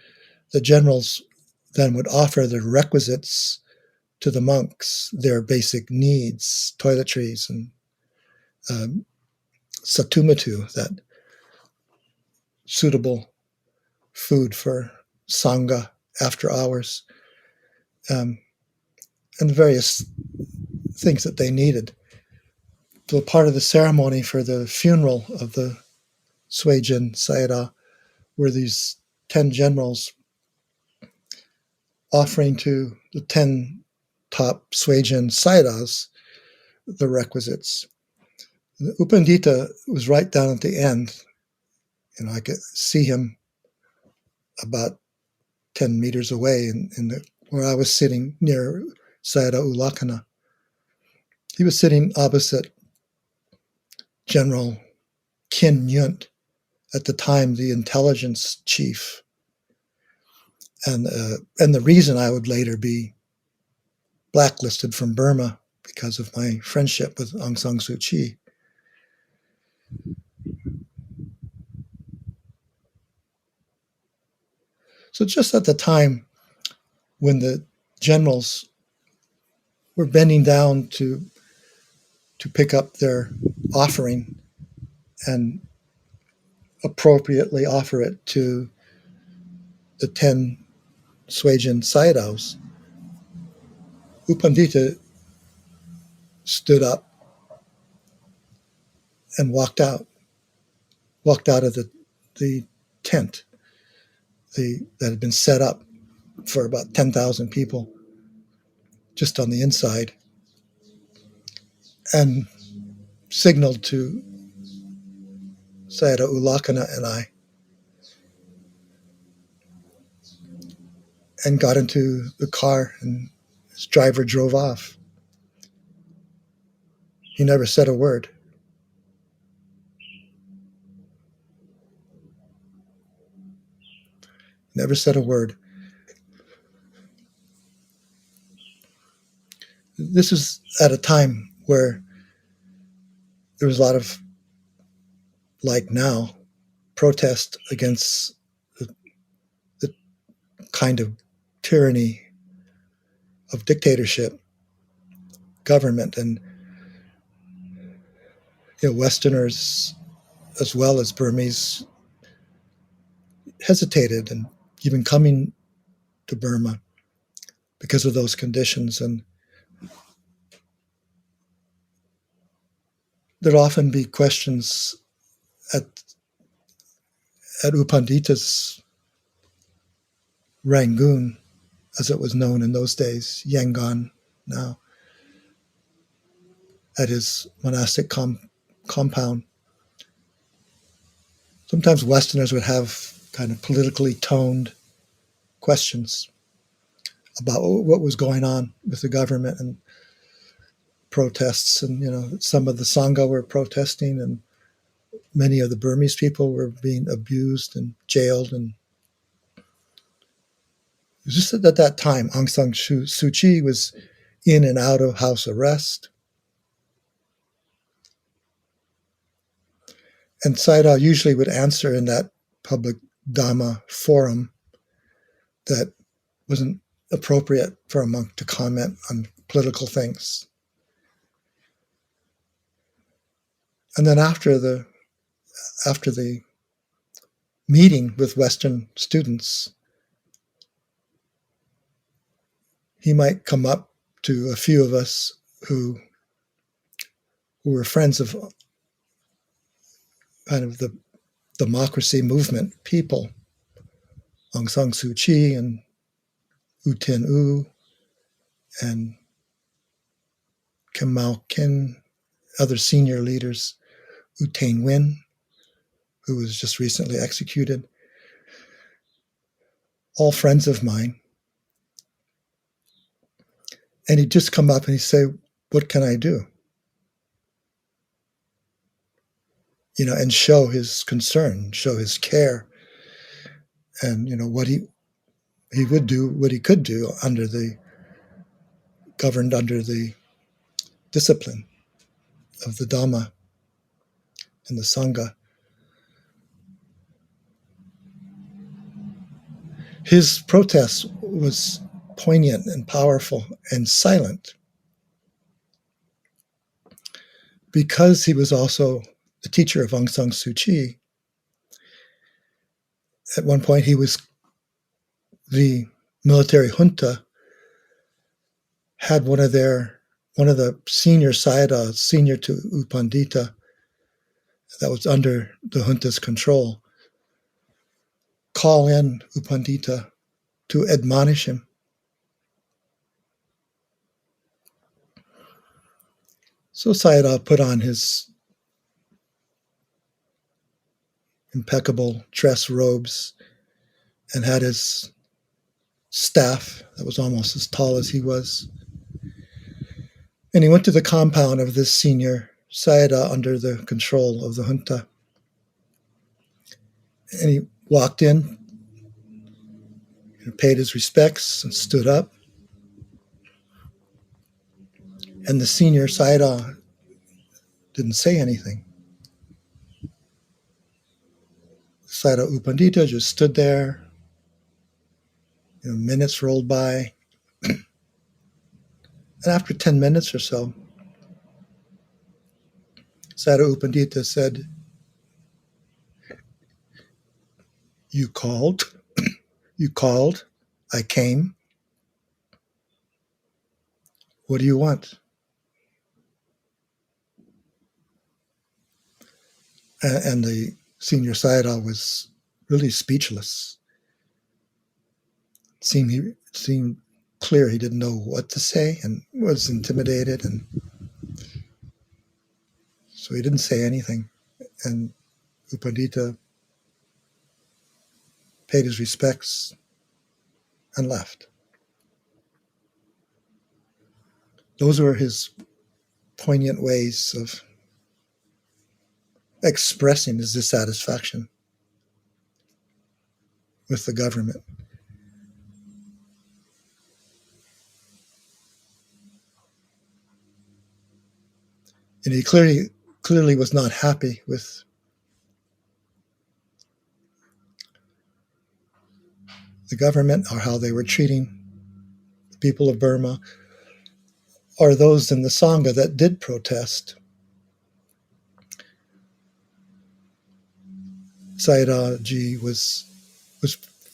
the generals then would offer the requisites to the monks, their basic needs, toiletries and satumatu, that suitable food for sangha after hours, and the various things that they needed. So part of the ceremony for the funeral of the Suijin Sayadaw were these 10 generals offering to the 10 top Suijin Sayadaws the requisites. U Pandita was right down at the end. I could see him about 10 meters away where I was sitting near Sayadaw U Lakkhana. He was sitting opposite General Kin Nyunt, at the time the intelligence chief, and the reason I would later be blacklisted from Burma because of my friendship with Aung San Suu Kyi. So just at the time when the generals were bending down to pick up their offering and appropriately offer it to the 10 Suijin Sayadaws, U Pandita stood up and walked out of the tent that had been set up for about 10,000 people just on the inside, and signaled to Sayadaw U Lakkhana and I, and got into the car, and his driver drove off. He never said a word. Never said a word. This is at a time where there was a lot of, like now, protest against the kind of tyranny of dictatorship government, and Westerners as well as Burmese hesitated and even coming to Burma because of those conditions. And there'd often be questions at U Pandita's Rangoon, as it was known in those days, Yangon now, at his monastic compound. Sometimes Westerners would have kind of politically toned questions about what was going on with the government and protests. And, some of the Sangha were protesting, and many of the Burmese people were being abused and jailed. And it was just at that time, Aung San Suu Kyi was in and out of house arrest. And Sayadaw usually would answer in that public Dhamma forum that wasn't appropriate for a monk to comment on political things. And then after the meeting with Western students, he might come up to a few of us who were friends of kind of the democracy movement people, Aung San Suu Kyi and U Tin U and Kamau Kin, other senior leaders, U Tain Nguyen, who was just recently executed, all friends of mine. And he'd just come up and he'd say, what can I do? And show his concern, show his care, and, what he would do, what he could do governed under the discipline of the Dhamma and the Sangha. His protest was poignant and powerful and silent because he was also the teacher of Aung San Suu Kyi. At one point, the military junta had one of the senior Sayadaws, senior to U Pandita, that was under the junta's control, call in U Pandita to admonish him. So Sayadaw put on his impeccable dress robes and had his staff that was almost as tall as he was. And he went to the compound of this senior Sayadaw under the control of the junta. And he walked in, paid his respects, and stood up. And the senior Sayadaw didn't say anything. Sayadaw U Pandita just stood there. Minutes rolled by. And after 10 minutes or so, Sayadaw U Pandita said, You called, I came. What do you want? And the senior Sayadaw was really speechless. It seemed clear he didn't know what to say and was intimidated, and so he didn't say anything. And U Pandita paid his respects and left. Those were his poignant ways of expressing his dissatisfaction with the government. And he clearly was not happy with the government or how they were treating the people of Burma or those in the Sangha that did protest. Sayadaw Ji was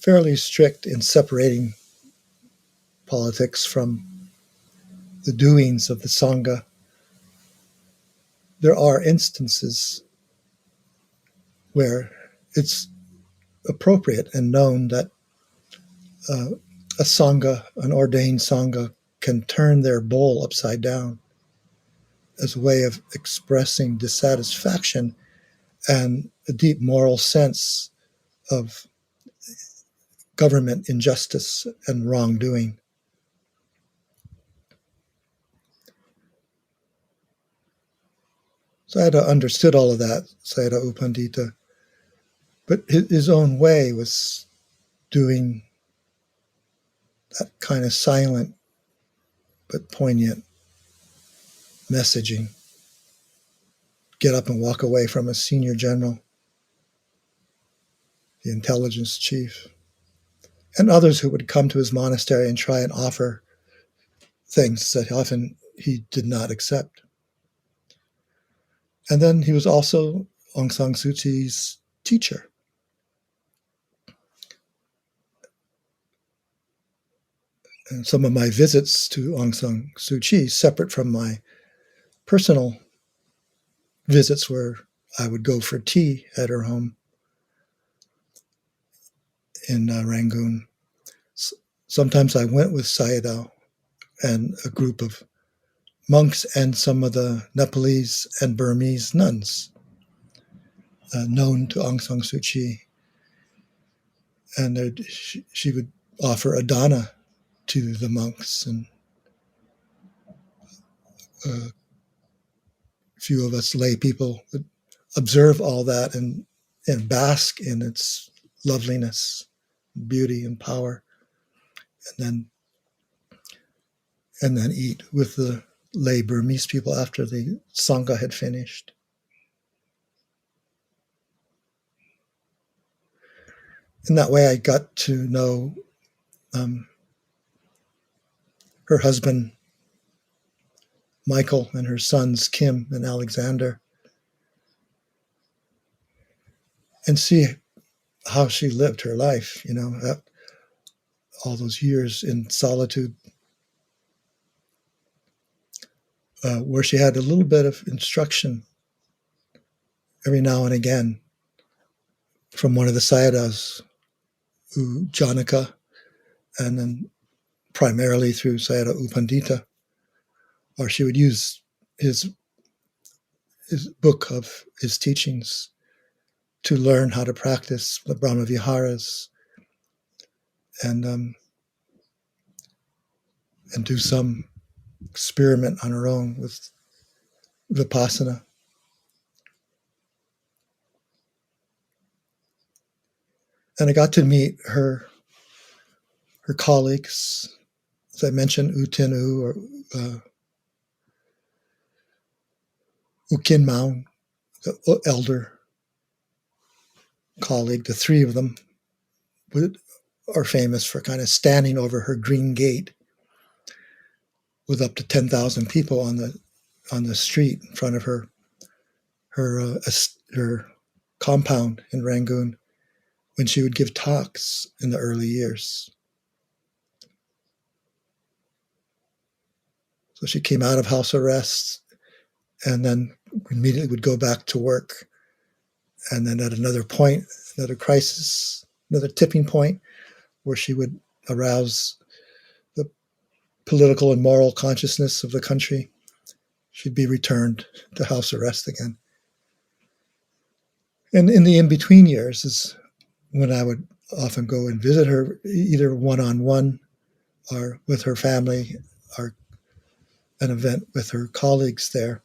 fairly strict in separating politics from the doings of the Sangha. There are instances where it's appropriate and known that a Sangha, an ordained Sangha, can turn their bowl upside down as a way of expressing dissatisfaction and a deep moral sense of government injustice and wrongdoing. Sayadaw understood all of that, Sayadaw U Pandita, but his own way was doing that kind of silent but poignant messaging. Get up and walk away from a senior general, the intelligence chief, and others who would come to his monastery and try and offer things that often he did not accept. And then he was also Aung San Suu Kyi's teacher. And some of my visits to Aung San Suu Kyi, separate from my personal visits where I would go for tea at her home in Rangoon. Sometimes I went with Sayadaw and a group of monks and some of the Nepalese and Burmese nuns known to Aung San Suu Kyi. And she would offer a dana to the monks, and a few of us lay people would observe all that and bask in its loveliness, beauty, and power, and then eat with the lay Burmese people after the Sangha had finished. In that way, I got to know her husband, Michael, and her sons, Kim and Alexander, and see how she lived her life, all those years in solitude, where she had a little bit of instruction every now and again from one of the Sayadaws, Janaka, and then primarily through Sayadaw U Pandita, or she would use his book of his teachings to learn how to practice the Brahma Viharas and do some experiment on her own with Vipassana. And I got to meet her colleagues, as I mentioned, U Tin U or U Kin Maung, the elder colleague. The three of them are famous for kind of standing over her green gate with up to 10,000 people on the street in front of her compound in Rangoon when she would give talks in the early years. So she came out of house arrest and then immediately would go back to work. And then at another point, another crisis, another tipping point, where she would arouse the political and moral consciousness of the country, she'd be returned to house arrest again. And in the in-between years is when I would often go and visit her, either one-on-one or with her family, or an event with her colleagues there.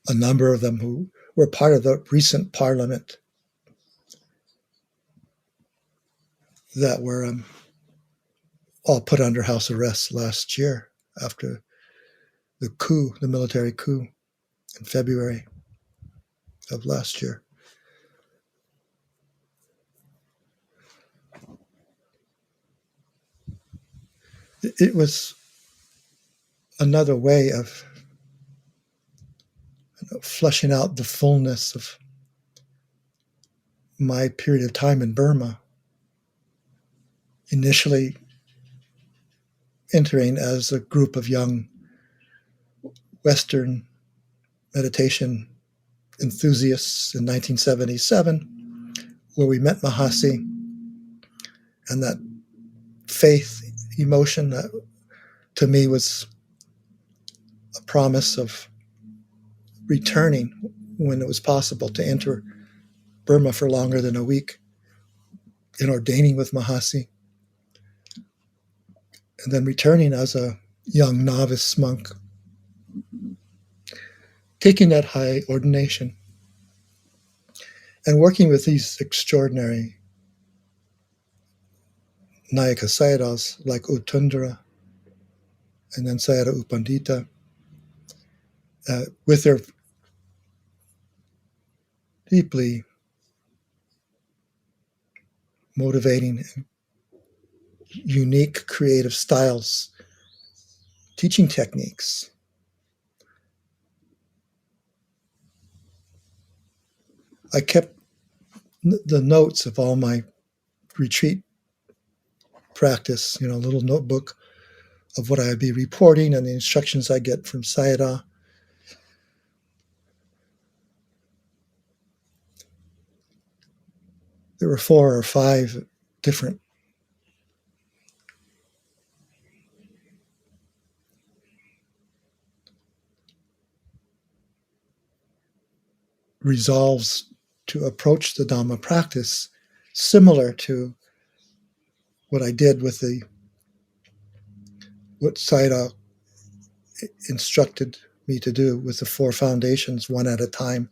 A number of them who were part of the recent parliament that were all put under house arrest last year after the coup, the military coup in February of last year. It was another way of fleshing out the fullness of my period of time in Burma, initially entering as a group of young Western meditation enthusiasts in 1977, where we met Mahasi, and that faith emotion that to me was a promise of returning when it was possible to enter Burma for longer than a week, in ordaining with Mahasi, and then returning as a young novice monk, taking that high ordination and working with these extraordinary Nayaka Sayadaws like Utundra and then Sayadaw U Pandita, with their deeply motivating, unique creative styles, teaching techniques. I kept the notes of all my retreat practice, a little notebook of what I'd be reporting and the instructions I get from Sayadaw. There were 4 or 5 different resolves to approach the Dhamma practice similar to what I did with what Sayadaw instructed me to do with the 4 foundations, one at a time.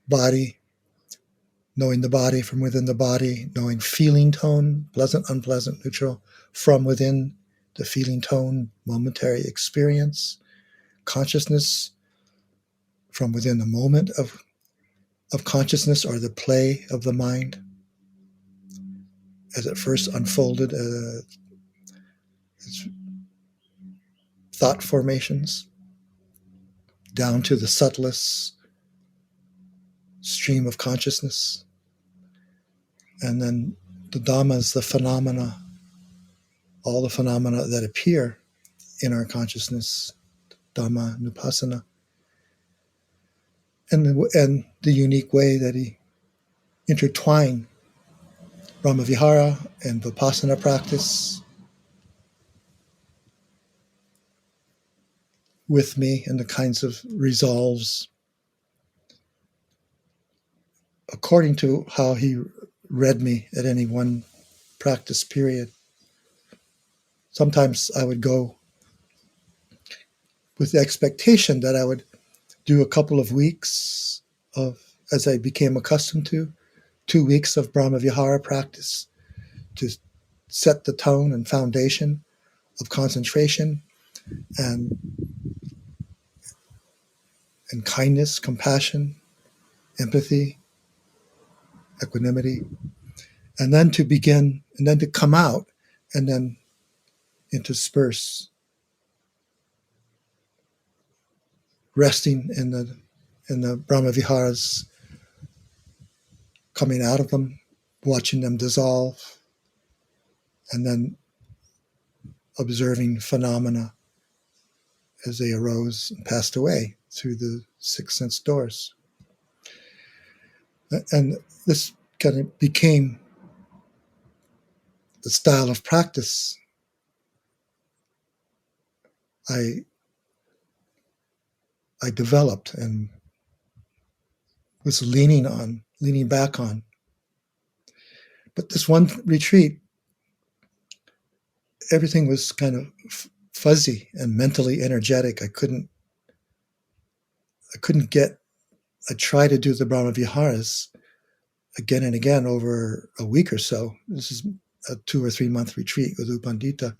Body, knowing the body from within the body, knowing feeling tone, pleasant, unpleasant, neutral, from within the feeling tone, momentary experience, consciousness from within the moment of consciousness or the play of the mind as it first unfolded its thought formations down to the subtlest stream of consciousness. And then the Dhamma is the phenomena, all the phenomena that appear in our consciousness, Dhamma, Nupassana. And the unique way that he intertwined Brahmavihara and Vipassana practice with me, and the kinds of resolves according to how he read me at any one practice period. Sometimes I would go with the expectation that I would do a couple of weeks of, as I became accustomed to, 2 weeks of Brahmavihara practice to set the tone and foundation of concentration and kindness, compassion, empathy, equanimity, and then to begin, and then to come out, and then intersperse, resting in the Brahmaviharas, coming out of them, watching them dissolve, and then observing phenomena as they arose and passed away through the 6 sense doors. And this kind of became the style of practice I developed and was leaning back on. But this one retreat, everything was kind of fuzzy and mentally energetic. I tried to do the Brahmaviharas again and again over a week or so. This is a 2 or 3 month retreat with U Pandita.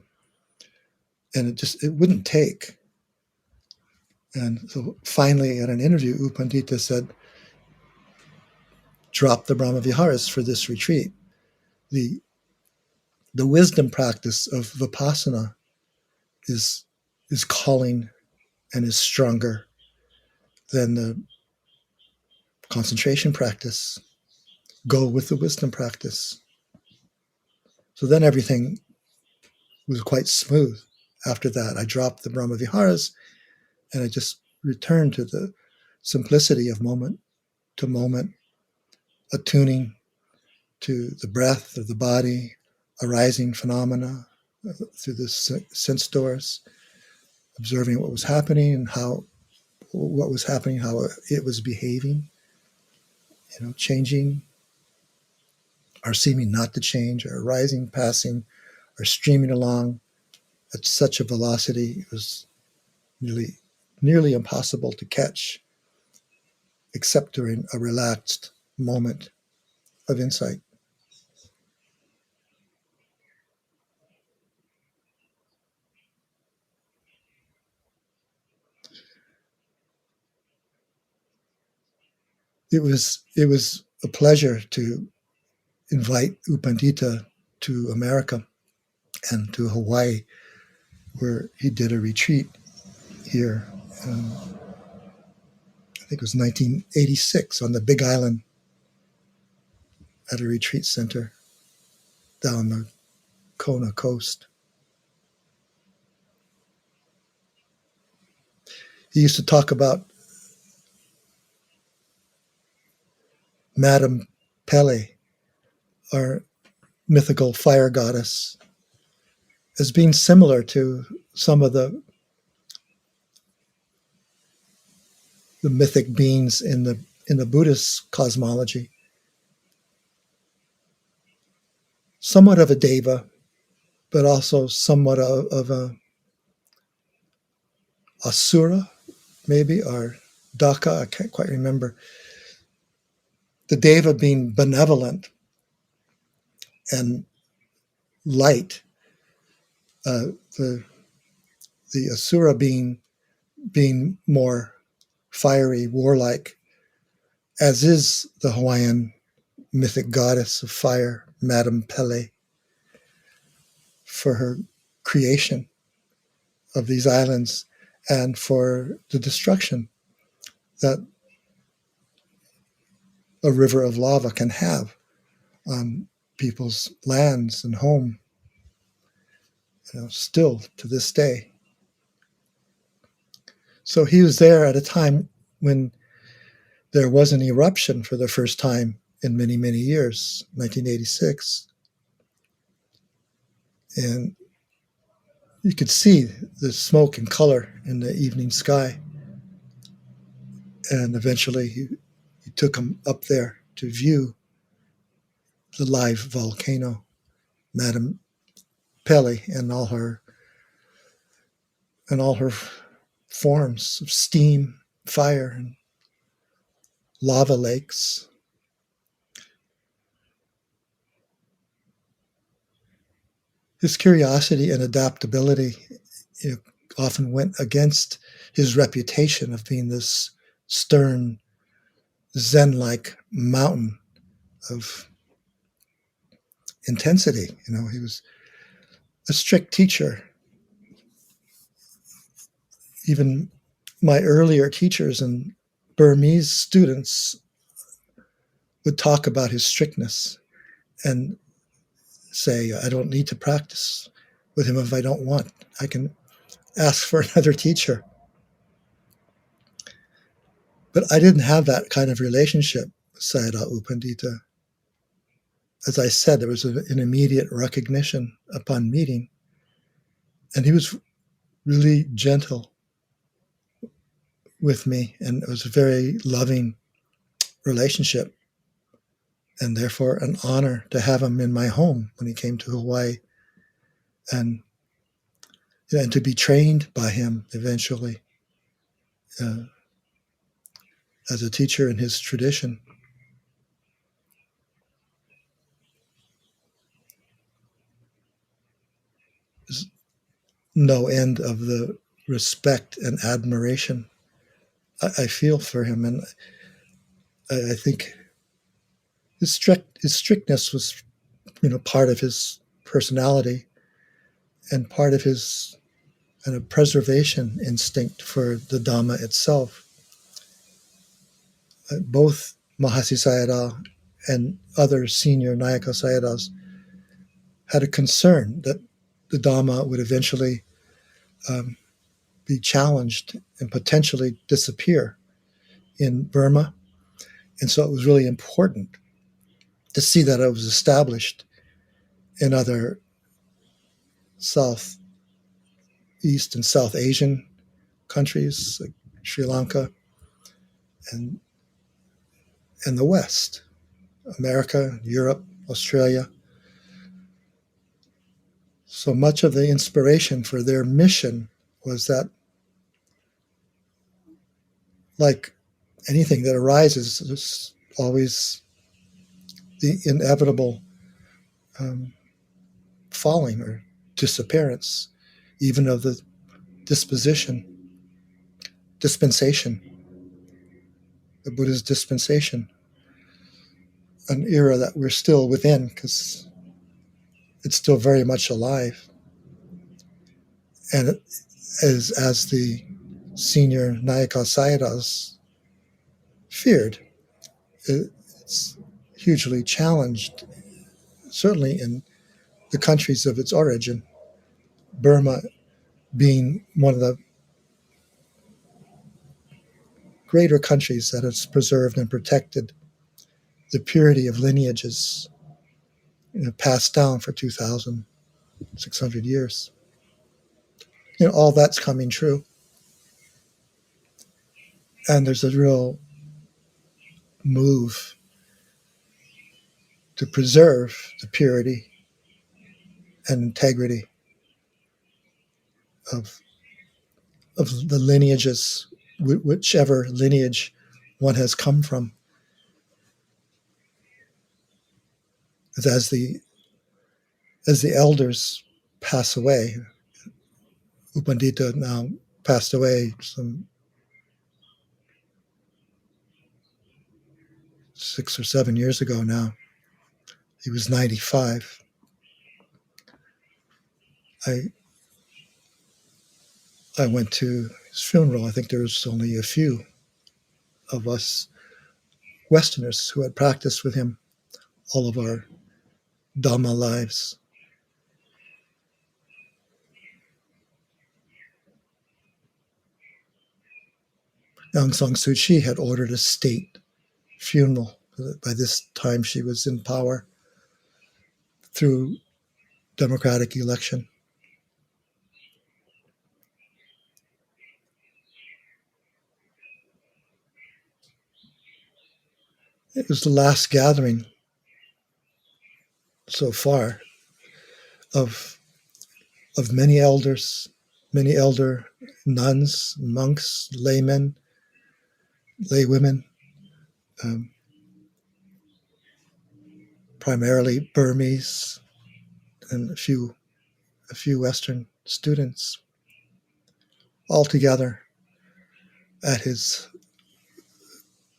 And it wouldn't take. And so finally at an interview, U Pandita said, drop the Brahmaviharas for this retreat. The wisdom practice of Vipassana is calling and is stronger than the concentration practice. Go with the wisdom practice. So then everything was quite smooth. After that, I dropped the Brahmaviharas and I just returned to the simplicity of moment to moment, attuning to the breath of the body, arising phenomena through the sense doors, observing what was happening and how it was behaving, changing, or seeming not to change, or arising, passing, or streaming along at such a velocity it was nearly impossible to catch, except during a relaxed moment of insight. It was a pleasure to invite U Pandita to America and to Hawaii, where he did a retreat here. I think it was 1986 on the Big Island at a retreat center down the Kona coast. He used to talk about Madame Pele, our mythical fire goddess, as being similar to some of the mythic beings in in the Buddhist cosmology, somewhat of a deva, but also somewhat of a asura, maybe, or daka, I can't quite remember. The deva being benevolent and light, the asura being more fiery, warlike, as is the Hawaiian mythic goddess of fire, Madame Pele, for her creation of these islands and for the destruction that a river of lava can have on people's lands and home, still to this day. So he was there at a time when there was an eruption for the first time in many, many years, 1986. And you could see the smoke and color in the evening sky. And eventually he took him up there to view the live volcano, Madame Pele, and all her forms of steam, fire, and lava lakes. His curiosity and adaptability often went against his reputation of being this stern, Zen-like mountain of intensity. He was a strict teacher. Even my earlier teachers and Burmese students would talk about his strictness and say, I don't need to practice with him if I don't want. I can ask for another teacher. But I didn't have that kind of relationship with Sayadaw U Pandita. As I said, there was an immediate recognition upon meeting. And he was really gentle with me, and it was a very loving relationship, and therefore an honor to have him in my home when he came to Hawaii, and to be trained by him eventually as a teacher in his tradition. There's no end of the respect and admiration I feel for him, and I think his strictness was, part of his personality and part of his kind of preservation instinct for the Dhamma itself. Both Mahasi Sayadaw and other senior Nayaka Sayadaws had a concern that the Dhamma would eventually be challenged and potentially disappear in Burma. And so it was really important to see that it was established in other Southeast and South Asian countries like Sri Lanka and the West, America, Europe, Australia. So much of the inspiration for their mission was that, like anything that arises, there's always the inevitable falling or disappearance, even of the dispensation, the Buddha's dispensation, an era that we're still within because it's still very much alive. And as the senior Nayaka Sayadaws feared, it's hugely challenged, certainly in the countries of its origin, Burma being one of the greater countries that has preserved and protected the purity of lineages passed down for 2,600 years. All that's coming true. And there's a real move to preserve the purity and integrity of the lineages, whichever lineage one has come from. As the elders pass away, U Pandita now passed away some 6 or 7 years ago now. He was 95. I went to his funeral. I think there was only a few of us Westerners who had practiced with him all of our Dhamma lives. Aung San Suu Kyi had ordered a state funeral. By this time, she was in power through democratic election. It was the last gathering so far of many elders, many elder nuns, monks, laymen, laywomen, primarily Burmese, and a few Western students, all together at his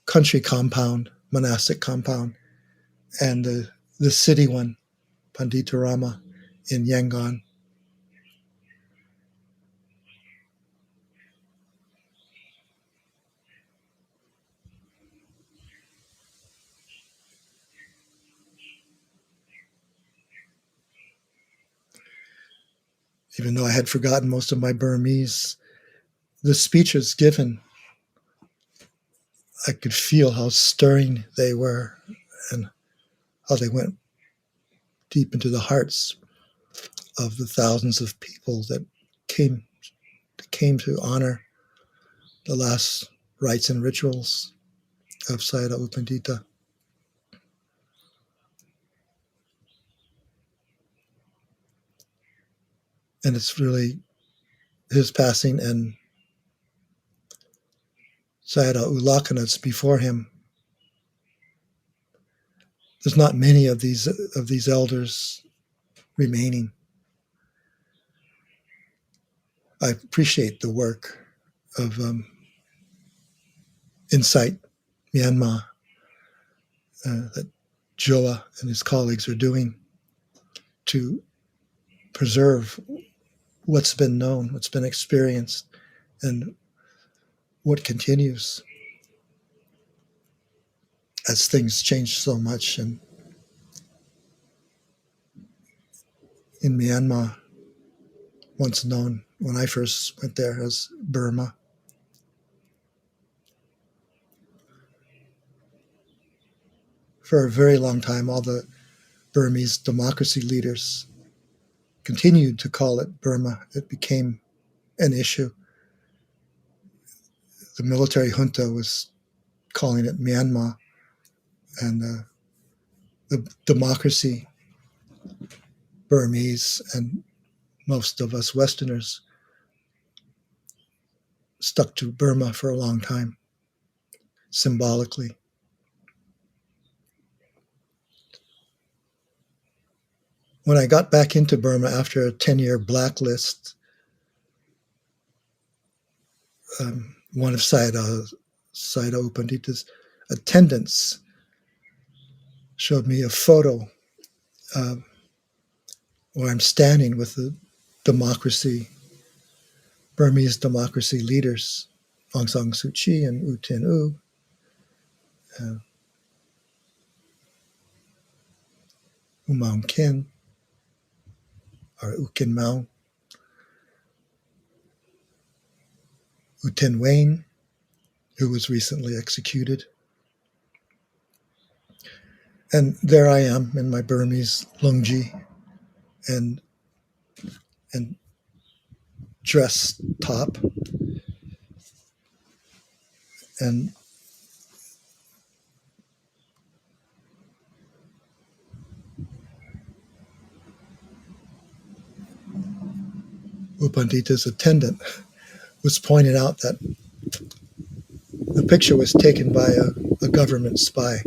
country compound, monastic compound, and the city one, Panditarama in Yangon. Even though I had forgotten most of my Burmese, the speeches given, I could feel how stirring they were and how they went deep into the hearts of the thousands of people that came to honor the last rites and rituals of Sayadaw U Pandita. And it's really his passing and Sayadaw U Lakanat's before him. There's not many of these elders remaining. I appreciate the work of Insight Myanmar that Joa and his colleagues are doing to preserve what's been known, what's been experienced, and what continues as things change so much. And in Myanmar, once known when I first went there as Burma, for a very long time, all the Burmese democracy leaders continued to call it Burma. It became an issue. The military junta was calling it Myanmar, and the democracy Burmese and most of us Westerners stuck to Burma for a long time, symbolically. When I got back into Burma after a 10-year blacklist, one of Sayadaw U Pandita's attendants showed me a photo where I'm standing with the Burmese democracy leaders, Aung San Suu Kyi and U Tin U, U Maung Kin, or U Kin Maung, U Tin Wayne, who was recently executed. And there I am in my Burmese lungi and dress top, and U Pandita's attendant was pointing out that the picture was taken by a government spy,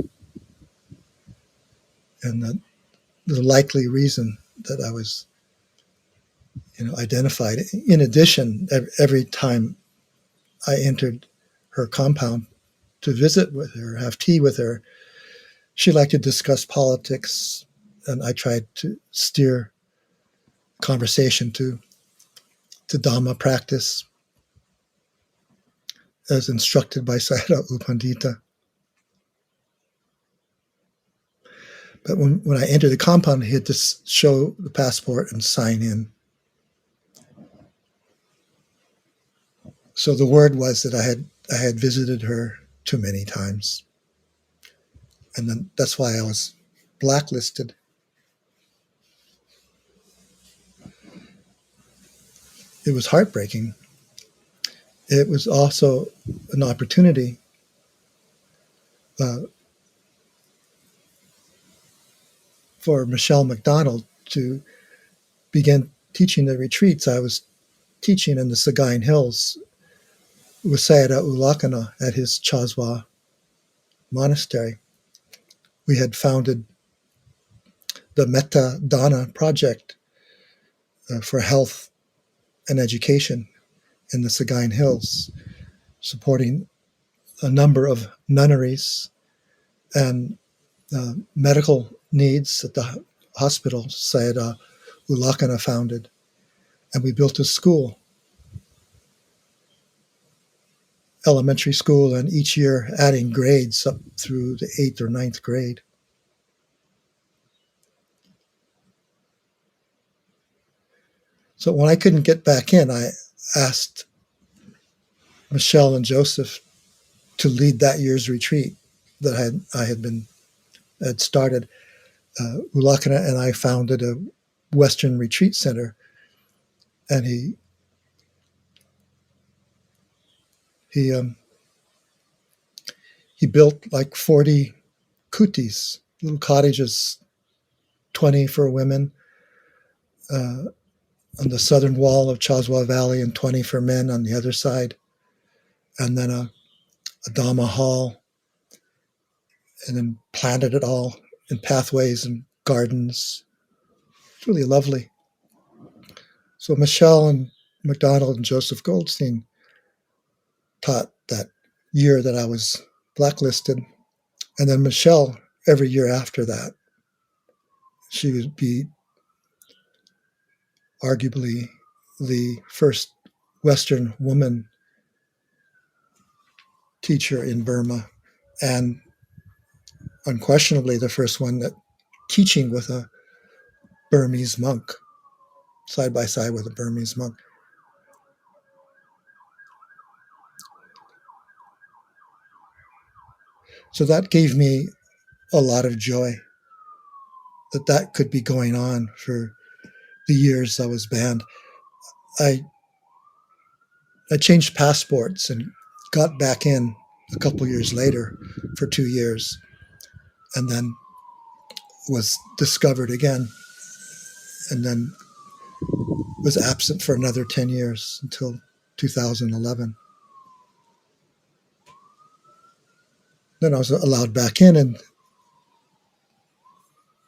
and that the likely reason that I was, identified. In addition, every time I entered her compound to visit with her, have tea with her, she liked to discuss politics, and I tried to steer conversation to Dhamma practice as instructed by Sayadaw U Pandita. But when I entered the compound, he had to show the passport and sign in. So the word was that I had visited her too many times. And then that's why I was blacklisted. It was heartbreaking. It was also an opportunity for Michelle McDonald to begin teaching the retreats. I was teaching in the Sagaing Hills with Sayadaw U Lakana at his Chazwa monastery. We had founded the Metta Dana project for health and education in the Sagaing Hills, supporting a number of nunneries and medical needs at the hospital Sayadaw U Lakana founded. And we built a school, elementary school, and each year adding grades up through the 8th or 9th grade. So when I couldn't get back in, I asked Michelle and Joseph to lead that year's retreat that I had started. U Lakana and I founded a Western retreat center, and he built like 40 kutis, little cottages, 20 for women on the southern wall of Chazwa Valley and 20 for men on the other side, and then a Dhamma hall, and then planted it all in pathways and gardens. It's really lovely. So Michelle and McDonald and Joseph Goldstein taught that year that I was blacklisted. And then Michelle, every year after that, she would be arguably the first Western woman teacher in Burma, and unquestionably the first one that teaching with a Burmese monk, side by side with a Burmese monk. So that gave me a lot of joy that could be going on for the years I was banned. I changed passports and got back in a couple years later for 2 years, and then was discovered again, and then was absent for another 10 years until 2011. Then I was allowed back in, and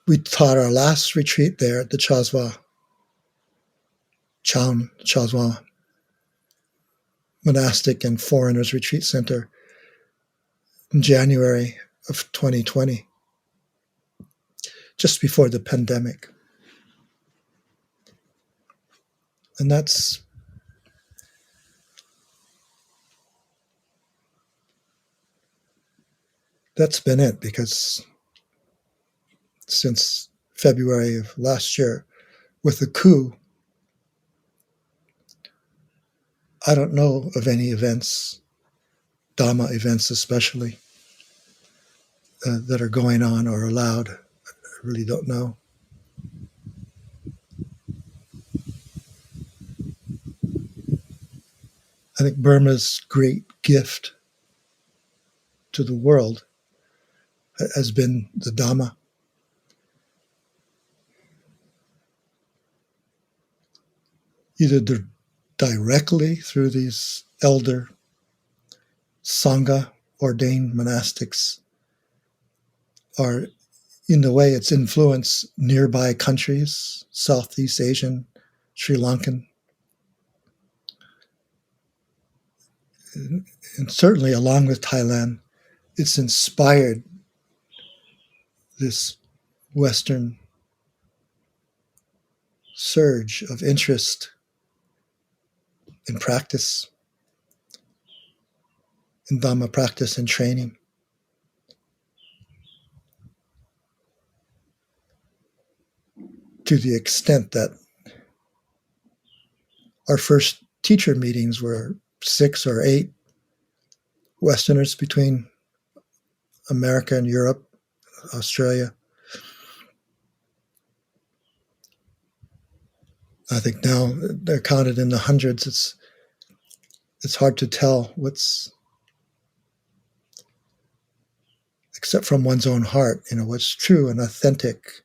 we taught our last retreat there at the Chazwa Monastic and Foreigners Retreat Center in January of 2020, just before the pandemic. And that's been it, because since February of last year, with the coup, I don't know of any events, Dhamma events especially, that are going on or allowed. I really don't know. I think Burma's great gift to the world has been the Dhamma. Either the directly through these elder Sangha ordained monastics, or in the way it's influenced nearby countries, Southeast Asian, Sri Lankan, and certainly along with Thailand, it's inspired this Western surge of interest in practice, in Dhamma practice and training. To the extent that our first teacher meetings were 6 or 8 Westerners between America and Europe, Australia. I think now they're counted in the hundreds. It's hard to tell what's, except from one's own heart, what's true and authentic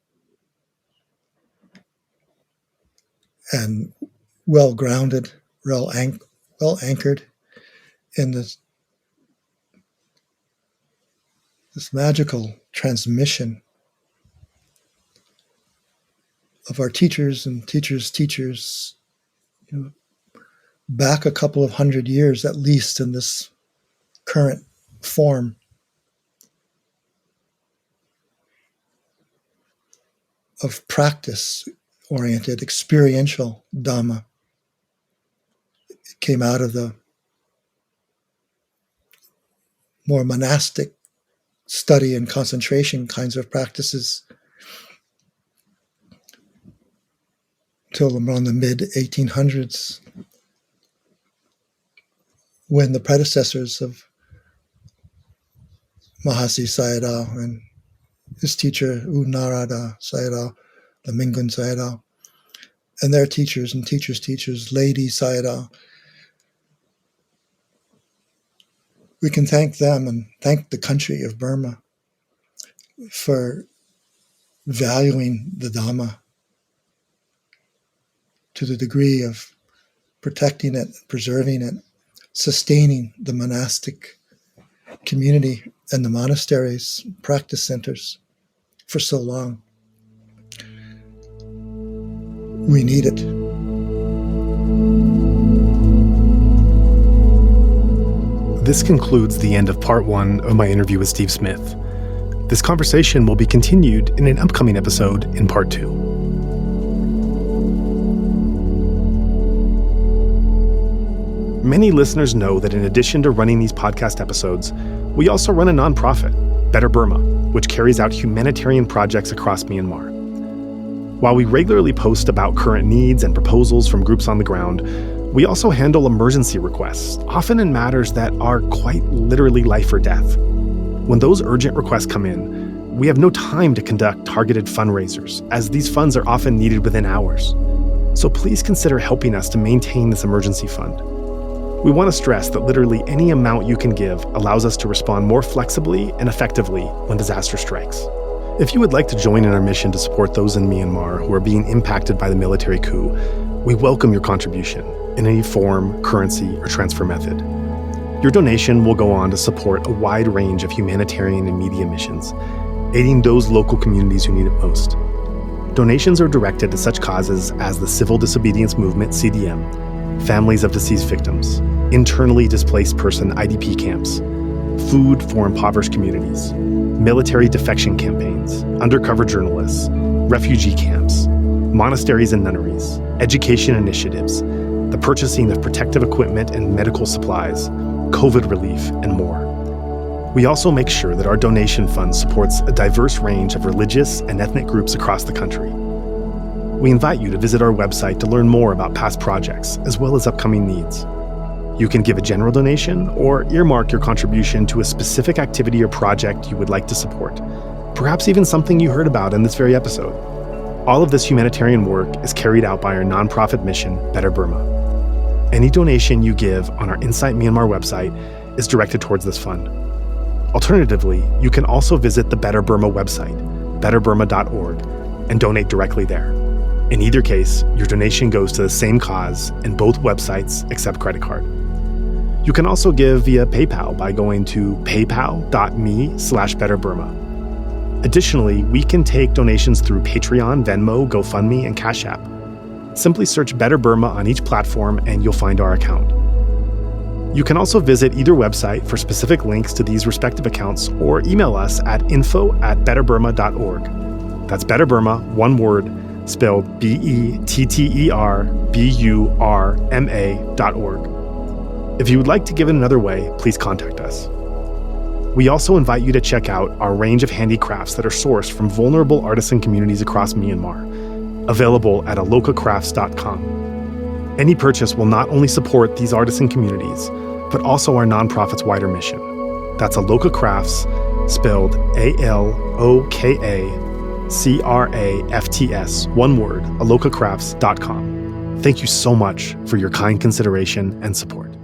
and well-grounded, well anchored in this magical transmission of our teachers and teachers' teachers, back a couple of 100 years at least in this current form. Of practice-oriented, experiential Dhamma. It came out of the more monastic study and concentration kinds of practices till around the mid-1800s, when the predecessors of Mahasi Sayadaw and his teacher, U Narada Sayadaw, the Mingun Sayadaw, and their teachers and teachers' teachers, Lady Sayadaw. We can thank them and thank the country of Burma for valuing the Dhamma to the degree of protecting it, preserving it, sustaining the monastic community and the monasteries, practice centers for so long. We need it. This concludes the end of part 1 of my interview with Steve Smith. This conversation will be continued in an upcoming episode in part 2. Many listeners know that in addition to running these podcast episodes, we also run a nonprofit, Better Burma, which carries out humanitarian projects across Myanmar. While we regularly post about current needs and proposals from groups on the ground, we also handle emergency requests, often in matters that are quite literally life or death. When those urgent requests come in, we have no time to conduct targeted fundraisers, as these funds are often needed within hours. So please consider helping us to maintain this emergency fund. We want to stress that literally any amount you can give allows us to respond more flexibly and effectively when disaster strikes. If you would like to join in our mission to support those in Myanmar who are being impacted by the military coup, we welcome your contribution in any form, currency, or transfer method. Your donation will go on to support a wide range of humanitarian and media missions, aiding those local communities who need it most. Donations are directed to such causes as the Civil Disobedience Movement, CDM, families of deceased victims, internally displaced person IDP camps, food for impoverished communities, military defection campaigns, undercover journalists, refugee camps, monasteries and nunneries, education initiatives, the purchasing of protective equipment and medical supplies, COVID relief, and more. We also make sure that our donation fund supports a diverse range of religious and ethnic groups across the country. We invite you to visit our website to learn more about past projects, as well as upcoming needs. You can give a general donation or earmark your contribution to a specific activity or project you would like to support, perhaps even something you heard about in this very episode. All of this humanitarian work is carried out by our nonprofit mission, Better Burma. Any donation you give on our Insight Myanmar website is directed towards this fund. Alternatively, you can also visit the Better Burma website, betterburma.org, and donate directly there. In either case, your donation goes to the same cause, and both websites accept credit card. You can also give via PayPal by going to paypal.me/betterburma. Additionally, we can take donations through Patreon, Venmo, GoFundMe, and Cash App. Simply search Better Burma on each platform and you'll find our account. You can also visit either website for specific links to these respective accounts or email us at info@betterburma.org. That's Better Burma, one word, spelled BETTERBURMA.org. If you would like to give in another way, please contact us. We also invite you to check out our range of handicrafts that are sourced from vulnerable artisan communities across Myanmar, available at allocacrafts.com. Any purchase will not only support these artisan communities, but also our nonprofit's wider mission. That's Aloka Crafts, spelled ALOKACRAFTS, one word, allocacrafts.com. Thank you so much for your kind consideration and support.